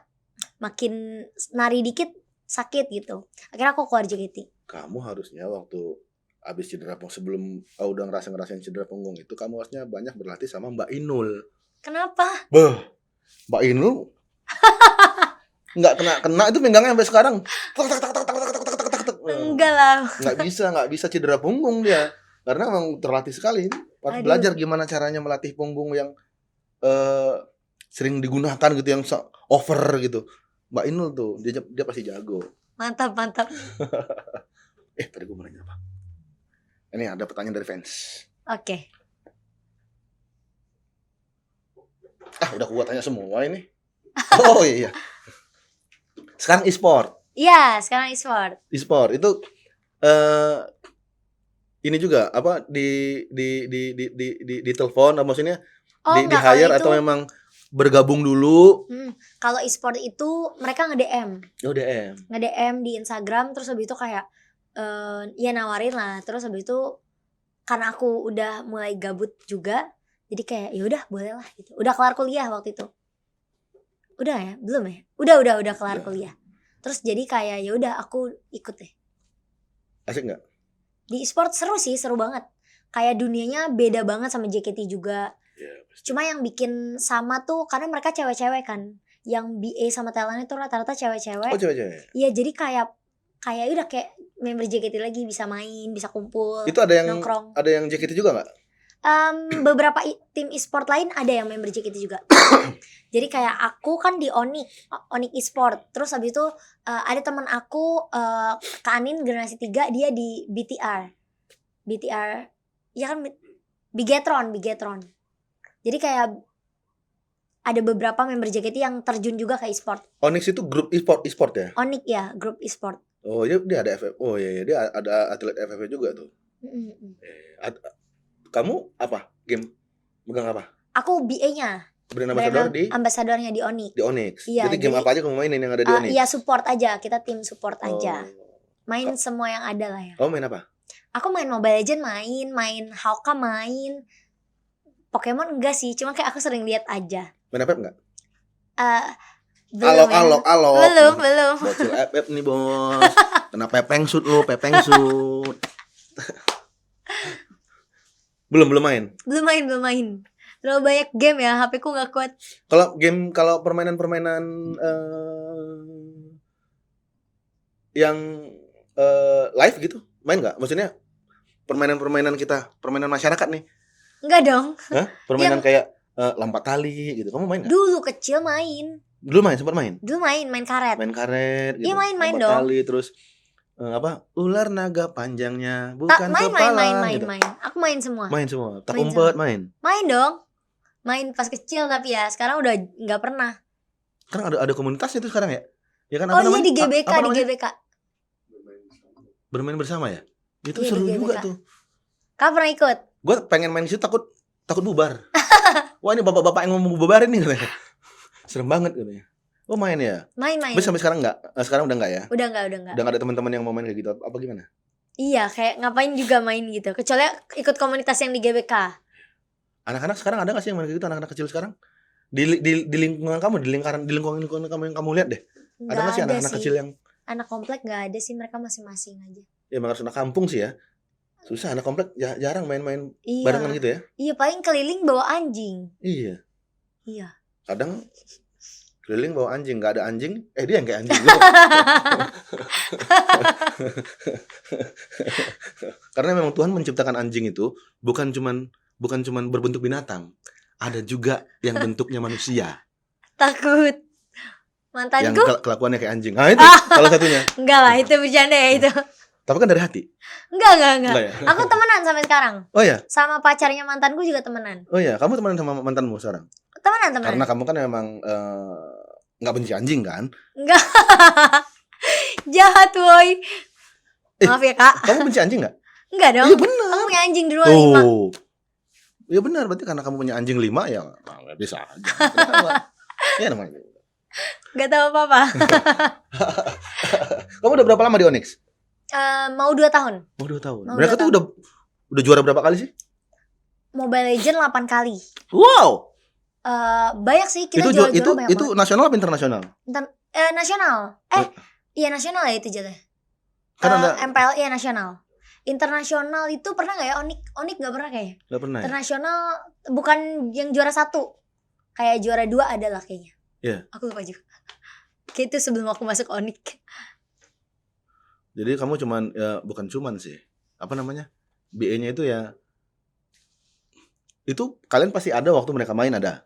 makin nari dikit sakit gitu. Akhirnya aku keluar JKT. Kamu harusnya waktu habis cedera punggung, sebelum udah ngerasain cedera punggung itu, kamu harusnya banyak berlatih sama Mbak Inul. Kenapa? Mbak Inul nggak kena itu pinggangnya sampai sekarang. Enggak lah. Nggak bisa cedera punggung dia, karena memang terlatih sekali. Harus belajar gimana caranya melatih punggung yang sering digunakan gitu, yang over gitu. Mbak Inul tuh dia pasti jago. Mantap. Tadi gue mau nanya apa? Ini ada pertanyaan dari fans. Oke. Udah gua tanya semua ini. Oh iya. Sekarang e-sport. Iya, sekarang e-sport. E-sport itu ini juga apa di telepon, maksudnya di hire atau memang bergabung dulu? Kalau e-sport itu mereka nge-DM. DM. Nge-DM di Instagram, terus habis itu kayak ya nawarin lah. Terus habis itu karena aku udah mulai gabut juga, jadi kayak ya udah boleh lah gitu. Udah kelar kuliah waktu itu. Udah ya? Belum ya? Udah kelar kuliah. Terus jadi kayak ya udah aku ikut deh. Asik nggak? Di e-sport seru sih, seru banget. Kayak dunianya beda banget sama JKT juga. Cuma yang bikin sama tuh karena mereka cewek-cewek kan. Yang BA sama talent itu rata-rata cewek-cewek. Oh, cewek-cewek. Iya, jadi kayak udah kayak member JKT lagi, bisa main, bisa kumpul. Itu ada yang nongkrong. Ada yang JKT juga nggak? Beberapa tim e-sport lain ada yang member JKT juga. Jadi kayak aku kan di Onyx e-sport. Terus habis itu ada teman aku Kak Anin generasi 3, dia di BTR. Ya kan, Bigetron. Jadi kayak ada beberapa member JKT yang terjun juga ke e-sport. Onyx itu grup e-sport ya? Onyx ya, grup e-sport. Oh, dia ada FF. Oh iya, dia ada atlet FF juga tuh. Kamu apa? Game megang apa? Aku BA-nya. Brand ambassador di ambasadornya di Onyx. Di Onyx. Iya, jadi game apa aja kamu mainin yang ada di Onyx? Iya, support aja. Kita tim support aja. Main semua yang ada lah ya. Kamu main apa? Aku main Mobile Legends, main Hawka, main Pokemon enggak sih, cuma kayak aku sering lihat aja. Main FF enggak? Belum. Alok. Belum. Bocil FF nih, Bos. Kena pepeng shoot. Belum main. Belum main. Terlalu banyak game ya, HP ku enggak kuat. Kalau permainan yang live gitu, main enggak? Maksudnya permainan kita, permainan masyarakat nih. Enggak dong. Hah? Permainan kayak lompat tali gitu. Kamu main enggak? Dulu kecil main. Sempat main? Dulu main karet. Main karet gitu. Iya, main lompat dong. Tali, terus ular naga panjangnya bukan kepala. Main. Aku main semua. Main semua. Tak Main umpet main. Main dong. Main pas kecil tapi ya sekarang udah nggak pernah. Kan ada komunitasnya itu sekarang ya? Ya kan, Oh iya, di GBK. Bermain bersama ya? Itu Iya, seru di juga GBK. tuh. Kak pernah ikut? Gue pengen main di situ takut bubar. Wah, ini bapak-bapak yang ngomong bubarin nih katanya. Serem banget katanya. Oh, main ya? Main-main. Tapi sampai sekarang enggak? Sekarang udah enggak ya? Udah enggak. Udah enggak ada teman-teman yang mau main kayak gitu apa gimana? Iya, kayak ngapain juga main gitu. Kecuali ikut komunitas yang di GBK. Anak-anak sekarang ada enggak sih yang main kayak gitu, anak-anak kecil sekarang? Di lingkungan kamu, di lingkungan kamu yang kamu lihat deh. Ada enggak sih anak-anak kecil yang Anak komplek nggak ada sih, mereka masing-masing aja. ya emang harus anak kampung sih ya. Susah anak komplek jarang main-main Iya. barengan gitu ya. Iya, paling keliling bawa anjing. Iya. Iya. Kadang keliling bawa anjing, nggak ada anjing, dia yang kayak anjing. Karena memang Tuhan menciptakan anjing itu bukan cuman berbentuk binatang, ada juga yang bentuknya manusia. Takut. Yang Mantanku? kelakuannya kayak anjing. Nah itu salah satunya. Enggak lah, itu bercanda ya itu. Tapi kan dari hati. Enggak. Enggak ya? Aku temenan sampai sekarang. Oh ya? Sama pacarnya mantanku juga temenan. Oh ya, kamu temenan sama mantanmu sekarang? Temenan. Karena kamu kan memang nggak benci anjing kan? Enggak. Jahat woi. Maaf ya Kak. Kamu benci anjing nggak? Enggak dong. Iya benar. Aku punya anjing duluan 5. Oh. Iya benar, berarti karena kamu punya anjing 5 ya bisa aja. Ya namanya. Gak tahu apa-apa. Kamu udah berapa lama di Onyx? Mau 2 tahun. Oh 2 tahun. Mau Mereka 2 tuh udah juara berapa kali sih? Mobile Legend 8 kali. Wow. Banyak sih, kita Itu juara banyak itu banget. nasional apa internasional? Nasional. Iya nasional ya itu jatuh. Kan ada MPL iya nasional. Internasional itu pernah nggak ya? Onik nggak pernah kayaknya. enggak pernah ya? Internasional bukan yang juara 1. Kayak juara 2 adalah kayaknya. Iya. Aku lupa juga. Kayak itu sebelum aku masuk Onik. Jadi kamu bukan cuman sih. Apa namanya? BE-nya itu ya. Itu kalian pasti ada waktu mereka main ada.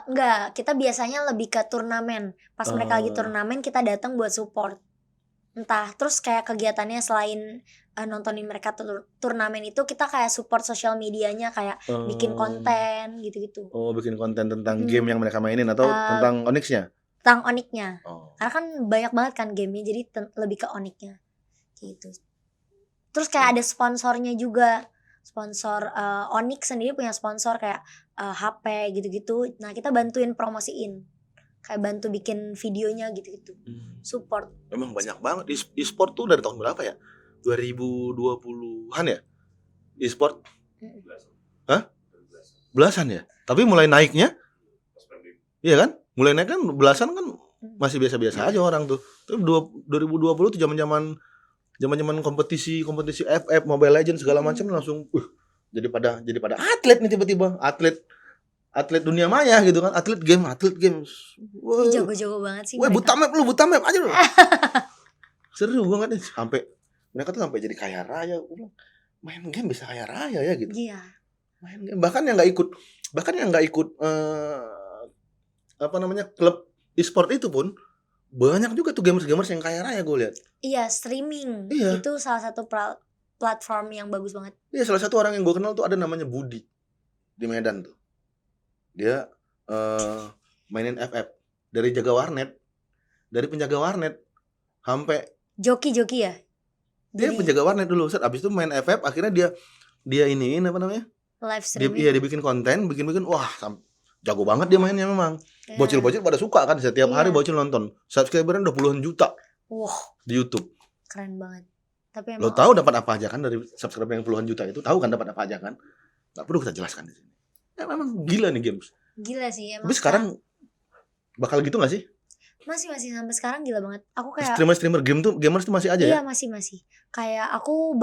Enggak, kita biasanya lebih ke turnamen. Pas mereka lagi turnamen kita datang buat support. Entah, terus kayak kegiatannya selain nontonin mereka turnamen itu, kita kayak support sosial medianya, kayak bikin konten gitu-gitu. Oh, bikin konten tentang game yang mereka mainin atau tentang Onyx-nya? Tentang Onyx-nya. Oh. Karena kan banyak banget kan gamenya, jadi lebih ke Onyx-nya gitu. Terus kayak ada sponsornya juga. Sponsor Onyx sendiri punya sponsor kayak HP gitu-gitu. Nah, kita bantuin promosiin. Kayak bantu bikin videonya gitu-gitu. Support. Emang banyak banget e-sport tuh dari tahun berapa ya? 2020-an ya? E-sport? Hah? Belasan ya? Tapi mulai naiknya? Iya kan? Mulai naik kan belasan kan masih biasa-biasa aja orang tuh. Tapi 2020 tuh zaman-zaman kompetisi FF, Mobile Legends segala macam langsung jadi pada atlet nih tiba-tiba. Atlet dunia maya gitu kan, atlet games. Wow. Jago-jago banget sih. Wah, butamap aja lu. Seru banget nih, sampai mereka tuh sampai jadi kaya raya. Main game bisa kaya raya ya gitu. Iya. Main game bahkan yang nggak ikut klub e-sport itu pun banyak juga tuh gamers yang kaya raya gue lihat. Iya, streaming. Iya. Itu salah satu platform yang bagus banget. Iya, salah satu orang yang gue kenal tuh ada namanya Budi di Medan tuh. Dia mainin FF dari jaga warnet, dari penjaga warnet sampai joki ya. Dia penjaga warnet dulu, abis itu main FF, akhirnya dia iniin apa namanya? Live streaming. Dia bikin konten, bikin wah jago banget dia mainnya memang. Bocil-bocil pada suka kan, setiap hari bocil nonton. Subscribernya udah puluhan juta. Wah, di YouTube. Keren banget. Tapi emang Lo tahu dapat apa aja kan dari subscriber yang puluhan juta itu? Tahu kan dapat apa aja kan? Gak perlu kita jelaskan di sini. Ya memang gila nih games. Gila sih emang. Tapi sekarang bakal gitu gak sih? Masih sampai sekarang gila banget. Aku kayak streamer gamers tuh masih aja ya? Iya masih. Kayak aku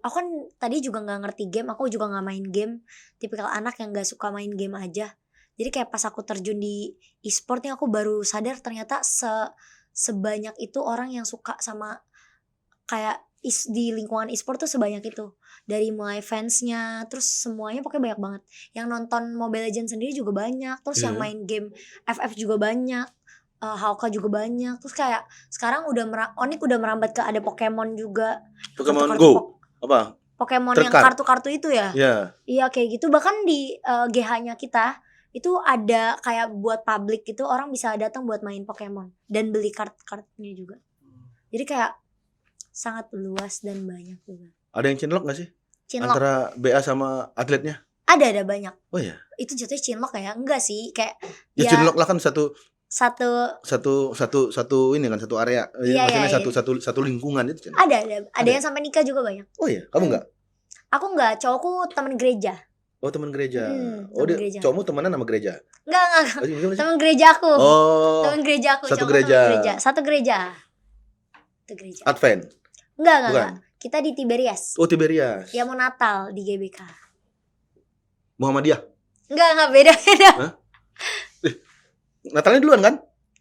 kan tadi juga nggak ngerti game. Aku juga nggak main game. Tipikal anak yang nggak suka main game aja. Jadi kayak pas aku terjun di e-sport nih, aku baru sadar ternyata sebanyak itu orang yang suka sama kayak di lingkungan e-sport tuh sebanyak itu. Dari mulai fansnya, terus semuanya pokoknya banyak banget. Yang nonton Mobile Legends sendiri juga banyak. Terus yang main game FF juga banyak. Hawka juga banyak. Terus kayak sekarang Onyx udah merambat ke ada Pokemon juga. Pokemon Go apa? Pokemon Terkart. yang kartu-kartu itu ya. Iya kayak gitu. Bahkan di GH-nya kita itu ada kayak buat publik gitu, orang bisa datang buat main Pokemon dan beli kartunya juga. Jadi kayak sangat luas dan banyak juga. Ada yang cinlok gak sih? Chinlock Antara BA sama atletnya? ada banyak. Oh ya. Itu jatuhnya chinlock ya? Enggak sih, kayak Ya, ya cinlok lah kan satu satu ini kan satu area. Iya, Maksudnya iya. satu lingkungan itu cinlok. ada Ada. yang sampai nikah juga banyak. Oh iya, kamu enggak? Aku enggak, cowokku teman gereja. Oh, teman gereja. Teman gereja. Cowokmu temenan sama gereja? Enggak. Oh, gimana sih? Teman gereja aku. Oh, Teman gereja aku. satu cowokku gereja. teman gereja. Satu gereja. Advent. Enggak. Bukan. Kita di Tiberias. Oh, Tiberias. Ya mau Natal di GBK. Muhammadiyah. Enggak beda. Natalnya duluan kan?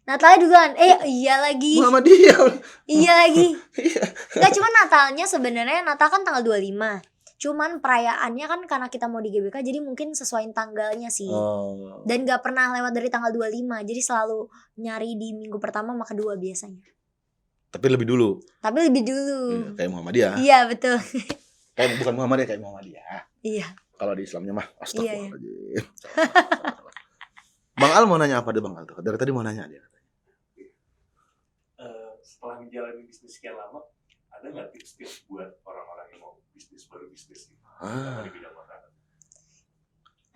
Natalnya duluan. Iya lagi. Muhammadiyah. Iya lagi. Iya. Enggak, cuma Natalnya sebenarnya Natal kan tanggal 25. Cuman perayaannya kan karena kita mau di GBK jadi mungkin sesuaiin tanggalnya sih. Oh. Dan gak pernah lewat dari tanggal 25. Jadi selalu nyari di minggu pertama sama kedua biasanya. Tapi lebih dulu. Tapi lebih dulu. Iya, kayak Muhammadiyah. Iya betul. Kayak bukan Muhammadiyah, kayak Muhammadiyah. Iya. Kalau di Islamnya mah Iya. astagfirullahaladzim. Bang Al mau nanya apa deh Bang Al tuh? Dari tadi mau nanya dia. Setelah menjalani bisnis sekian lama, ada nggak tips-tips buat orang-orang yang mau baru bisnis gitu? Ah. Di bidang makanan.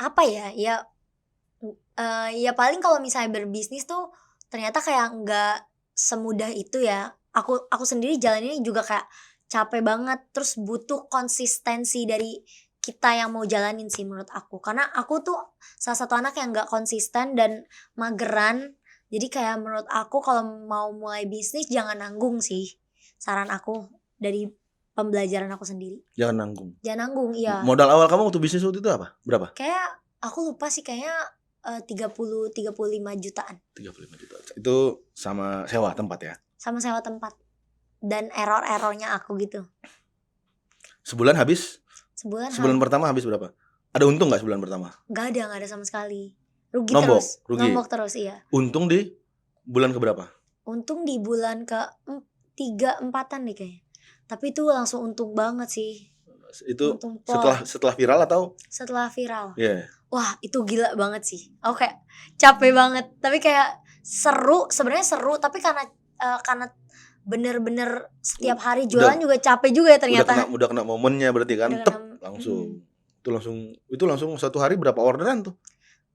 Apa ya? Ya paling kalau misalnya berbisnis tuh ternyata kayak nggak semudah itu ya. Aku sendiri jalan ini juga kayak capek banget. Terus butuh konsistensi dari kita yang mau jalanin sih menurut aku. Karena aku tuh salah satu anak yang nggak konsisten dan mageran. Jadi kayak menurut aku kalau mau mulai bisnis jangan nanggung sih. Saran aku dari pembelajaran aku sendiri. Jangan nanggung. Jangan nanggung, iya. Modal awal kamu waktu bisnis waktu itu apa? Berapa? Kayak aku lupa sih, kayaknya 35 jutaan 35 juta. Itu sama sewa tempat ya? sama sewa tempat. Dan error-errornya aku gitu. Sebulan habis? Sebulan Pertama habis berapa? Ada untung gak sebulan pertama? Gak ada sama sekali. Rugi Nombok, terus. rugi. Nombok terus, iya. Untung di bulan keberapa? Untung di bulan ke 3-4an deh kayaknya. Tapi itu langsung untung banget sih. Itu Untung pol. setelah viral atau? Setelah viral. Iya. Wah, itu gila banget sih. Aku kayak capek banget. Tapi kayak seru, sebenarnya seru. Tapi karena bener-bener setiap hari jualan juga capek juga ya ternyata. Udah kena momennya berarti kan. Udah Tep, kena- langsung. Itu langsung satu hari berapa orderan tuh?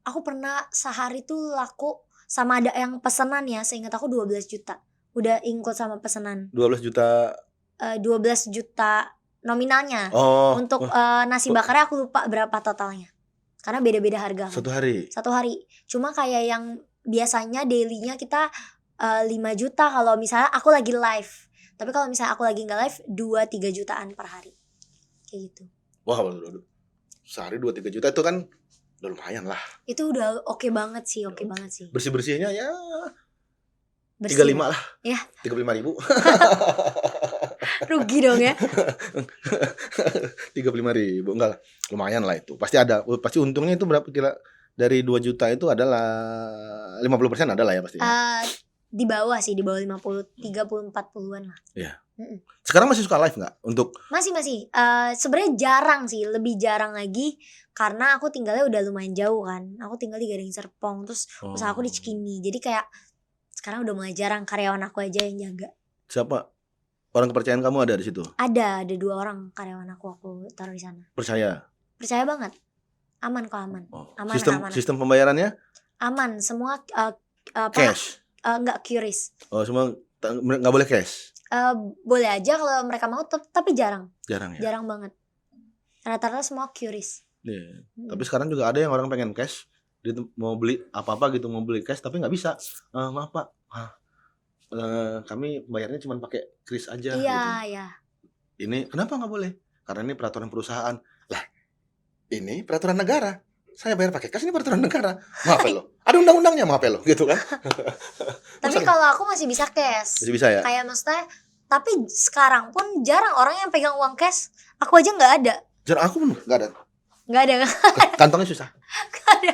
Aku pernah sehari tuh laku sama ada yang pesanan ya, seingat aku 12 juta. Udah include sama pesanan. 12 juta. 12 juta nominalnya. Oh, Untuk nasi bakarnya aku lupa berapa totalnya. Karena beda-beda harga. satu hari. Satu hari. Cuma kayak yang biasanya dailynya kita 5 juta kalau misalnya aku lagi live. Tapi kalau misalnya aku lagi nggak live 2-3 jutaan per hari. Kayak gitu. Wah, waduh. Sehari 2-3 juta itu kan udah lumayan lah. Itu udah oke banget sih, Bersih-bersihnya ya Bersih. 35 lah. Ya. 35.000. Rugi dong ya. 35.000 enggak lah. Lumayan lah itu. Pasti untungnya itu berapa kira dari 2 juta itu adalah 50% adalah ya pastinya. Di bawah 50, 30-40an lah. Sekarang masih suka live nggak untuk Masih sebenarnya jarang sih, lebih jarang lagi karena aku tinggalnya udah lumayan jauh kan. Aku tinggal di Gading Serpong, terus usaha aku di Cikini. Jadi kayak sekarang udah mulai jarang, karyawan aku aja yang jaga. siapa? Orang kepercayaan kamu ada di situ? Ada 2 orang karyawan aku taruh di sana. Percaya? Percaya banget. Aman kok, aman. Oh. Aman, aman. Sistem pembayarannya Aman, semua cash. enggak QRIS. Oh, semua nggak boleh cash. Boleh aja kalau mereka mau, tapi jarang. Jarang ya. Jarang banget. Rata-rata semua QRIS. Iya. Tapi sekarang juga ada yang orang pengen cash, dia tuh mau beli apa-apa gitu, mau beli cash tapi nggak bisa. Maaf Pak, kami bayarnya cuma pakai kris aja. Iya, gitu. iya. Ini kenapa nggak boleh? Karena ini peraturan perusahaan. Lah, ini peraturan negara. Saya bayar pakai cash, ini peraturan negara. Maaf ya lo. Ada undang-undangnya, maaf ya lo, gitu kan? Tapi kalau aku masih bisa cash. Masih bisa ya? Kayak maksudnya, tapi sekarang pun jarang orang yang pegang uang cash. Aku aja nggak ada. Jarang, aku pun nggak ada. Nggak ada. Kantongnya susah. Nggak ada.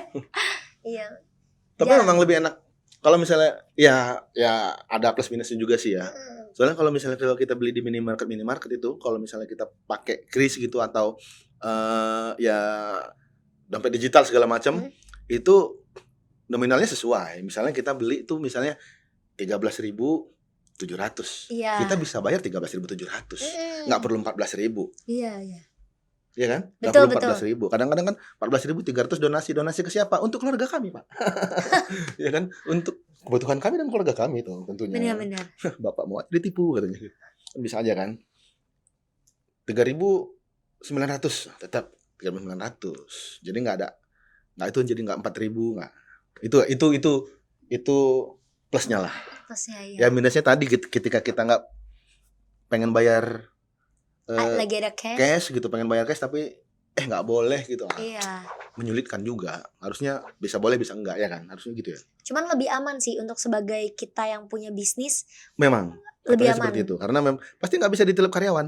Iya. Tapi Jarang. memang lebih enak. Kalau misalnya ya ada plus minusnya juga sih ya. Soalnya kalau misalnya kita beli di minimarket itu, kalau misalnya kita pakai kris gitu atau ya dompet digital segala macam, itu nominalnya sesuai. Misalnya kita beli itu misalnya 13.000 700. Iya. Kita bisa bayar 13.700. Nggak perlu 14.000. Iya. Iya kan? Nggak Betul, perlu 14.000. Kadang-kadang kan 14.300 donasi ke siapa? Untuk keluarga kami, Pak. Iya kan? Untuk kebutuhan kami dan keluarga kami itu tentunya. Benar. Bapak mau ditipu katanya. Kan bisa aja kan? 3.900 tetap 3.900. Jadi nggak itu jadi nggak 4.000 nggak. Itu plusnya lah. Plusnya Ya minusnya tadi ketika kita nggak pengen bayar lagi ada cash. cash gitu, pengen bayar cash tapi nggak boleh gitu. Iya. Menyulitkan juga. Harusnya bisa boleh bisa enggak ya kan? Harusnya gitu ya. Cuman lebih aman sih untuk sebagai kita yang punya bisnis. Memang Lebih katanya aman. seperti itu. Karena pasti nggak bisa ditelep karyawan.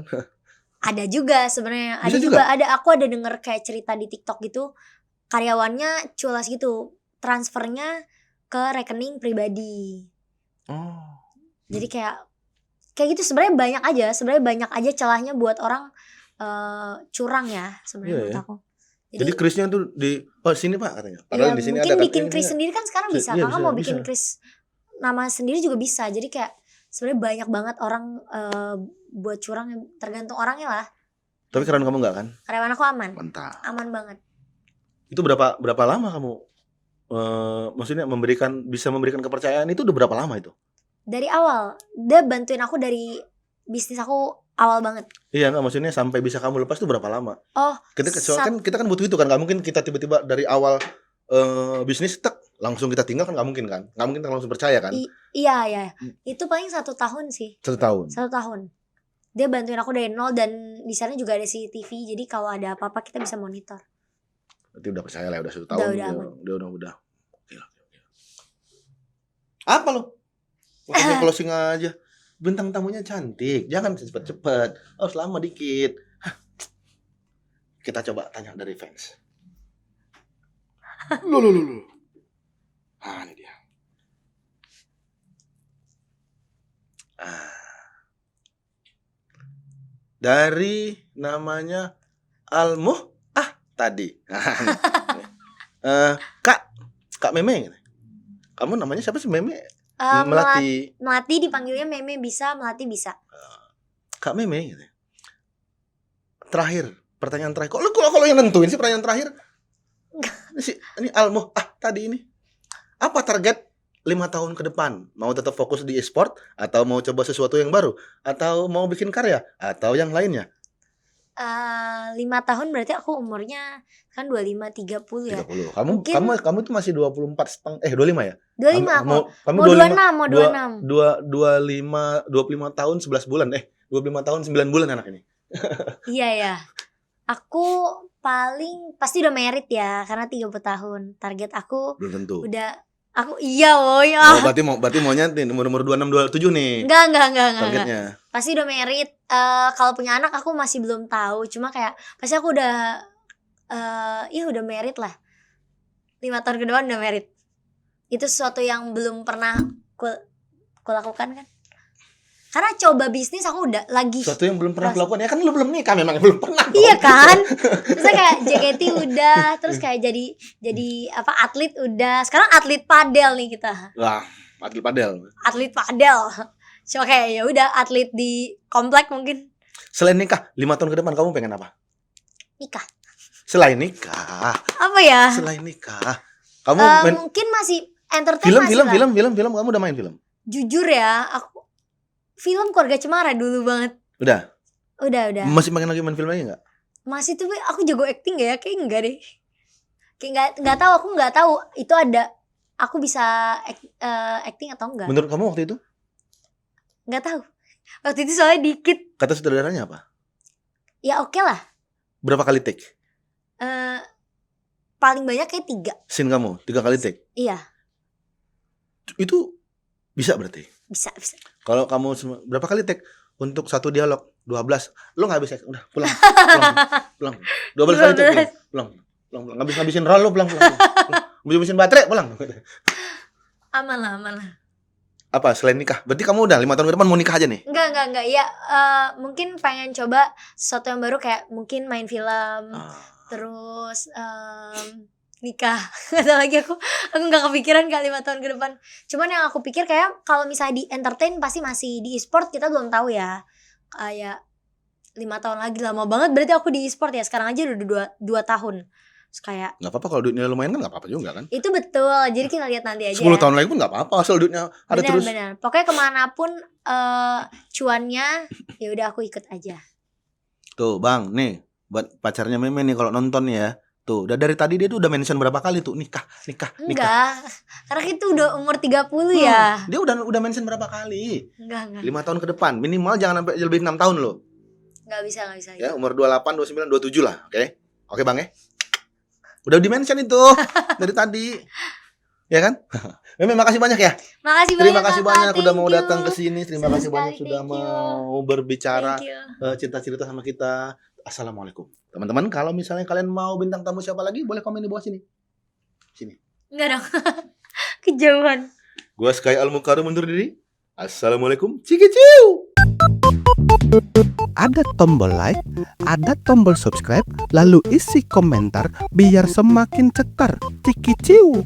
Ada juga sebenarnya. Bisa Ada juga? juga. Aku ada denger kayak cerita di TikTok gitu. Karyawannya culas gitu. Transfernya ke rekening pribadi. Oh. Jadi kayak gitu sebenarnya banyak aja celahnya buat orang curang ya sebenarnya Iya, menurut ya. aku. Jadi krisnya tuh di sini Pak katanya. ya, Padahal di sini mungkin ada bikin ini kris punya. sendiri kan sekarang bisa. Iya, Kakak bisa, mau bikin bisa. kris nama sendiri juga bisa. Jadi kayak sebenarnya banyak banget orang buat curang, tergantung orangnya lah. Tapi karyawan kamu enggak kan? Karyawan aku aman. Mantap. Aman banget. Itu berapa lama kamu maksudnya bisa memberikan kepercayaan itu udah berapa lama itu? Dari awal dia bantuin aku dari bisnis aku awal banget. Iya enggak, maksudnya sampai bisa kamu lepas itu berapa lama? Oh, Kita kan butuh itu kan, nggak mungkin kita tiba-tiba dari awal bisnis langsung kita tinggal kan, nggak mungkin kan, nggak mungkin kita langsung percaya kan. Iya. Itu paling 1 tahun sih. 1 tahun. 1 tahun. Dia bantuin aku dari nol dan di sana juga ada CCTV. Jadi kalau ada apa-apa kita bisa monitor. Berarti udah percaya lah, udah 1 tahun. Udah aman. Udah. Oke. Apa lo? Langsung closing aja. Bintang tamunya cantik, jangan cepet-cepet. Lama dikit. Kita coba tanya dari fans. Loh. Ini dia. Dari namanya Almuh tadi. Kak Meme. Kamu namanya siapa sih, Meme? Melati dipanggilnya Meme bisa, Melati bisa. Kak Meme gitu. Terakhir, pertanyaan terakhir. Kalau yang nentuin sih pertanyaan terakhir. Ini Almuh tadi ini. Apa target 5 tahun ke depan? Mau tetap fokus di e-sport atau mau coba sesuatu yang baru atau mau bikin karya atau yang lainnya? 5 tahun berarti aku umurnya kan 25 30 ya. 30. Mungkin- Kamu tuh masih 24 25 ya? 25 aku. Kamu Mau 26. 25 tahun 11 bulan. 25 tahun 9 bulan anak ini. Iya ya. Aku paling pasti udah merit ya karena 30 tahun. Target aku Belum tentu. udah iya woy. Berarti maunya umur 26 27 nih. Enggak. Targetnya. Pasti udah merit. Kalau punya anak aku masih belum tahu. Cuma kayak pasti aku udah udah merit lah. 5 tahun ke depan udah merit. Itu sesuatu yang belum pernah ku lakukan kan. Karena coba bisnis aku udah lagi. Sesuatu yang belum pernah kulakukan ya kan, lu belum nikah, memang belum pernah. Iya kan. Terus kayak JKT udah, terus kayak jadi atlet udah. Sekarang atlet padel nih kita. Wah, atlet padel. Atlet padel. So kayak ya udah atlet di komplek mungkin. Selain nikah, 5 tahun ke depan kamu pengen apa? Nikah. Selain nikah. Apa ya? Selain nikah. Kamu mungkin masih entertain masih lah. film kamu udah main film? Jujur ya, aku film Keluarga Cemara dulu banget. Udah. Udah. Masih pengen lagi main film lagi enggak? Masih tuh aku jago acting gak ya? Kayak enggak deh. Kayak enggak tahu, aku enggak tahu itu ada aku bisa acting atau enggak. Menurut kamu waktu itu? Enggak tahu. Waktu itu soalnya dikit. Kata sutradaranya apa? Ya oke lah. Berapa kali take? Paling banyak kayak 3. Scene kamu 3 kali take. Iya, Itu bisa berarti. bisa. Kalau kamu berapa kali take untuk satu dialog? 12. Lo enggak bisa. Udah, pulang. 12 kali take. Pulang. Ngabisin roll lo, pulang. Ngabisin baterai, pulang. Aman lah. Apa selain nikah? Berarti kamu udah 5 tahun ke depan mau nikah aja nih? Enggak. Ya mungkin pengen coba sesuatu yang baru kayak mungkin main film. Terus nikah. Kata lagi aku nggak kepikiran kali 5 tahun ke depan. Cuman yang aku pikir kayak kalau misalnya di entertain pasti masih di e-sport, kita belum tahu ya. Kayak 5 tahun lagi lama banget berarti aku di e-sport ya. Sekarang aja udah 2 tahun. Terus kayak Nggak apa-apa kalau duitnya lumayan kan nggak apa-apa juga kan. itu betul. Jadi kita lihat nanti aja. 10 tahun lagi pun nggak apa-apa asal duitnya ada terus. Benar. Pokoknya kemanapun cuannya ya udah aku ikut aja. Tuh Bang, nih buat pacarnya Meme nih kalau nonton ya. Tuh, udah dari tadi dia tuh udah mention berapa kali tuh nikah. Enggak. Karena itu udah umur 30 ya. Dia udah mention berapa kali? Enggak. 5 tahun ke depan, minimal jangan sampai lebih 6 tahun loh. Enggak bisa. Ya, umur 28, 29, 27 lah, oke? Oke, Bang ya. Udah di-mention itu dari tadi. Ya kan? Meme makasih banyak ya. Makasih Terima banyak. kasih Kakak. banyak udah Thank mau you. datang ke sini. Terima Senang kasih banyak sekali, sudah thank you. mau berbicara Thank you. cerita-cerita sama kita. Assalamualaikum. Teman-teman, kalau misalnya kalian mau bintang tamu siapa lagi, boleh komen di bawah sini. Sini. Enggak dong. Kejauhan. Gua Sky Al-Mukarum undur diri. Assalamualaikum. Cikiciu. Ada tombol like, ada tombol subscribe, lalu isi komentar biar semakin cetar. Cikiciu.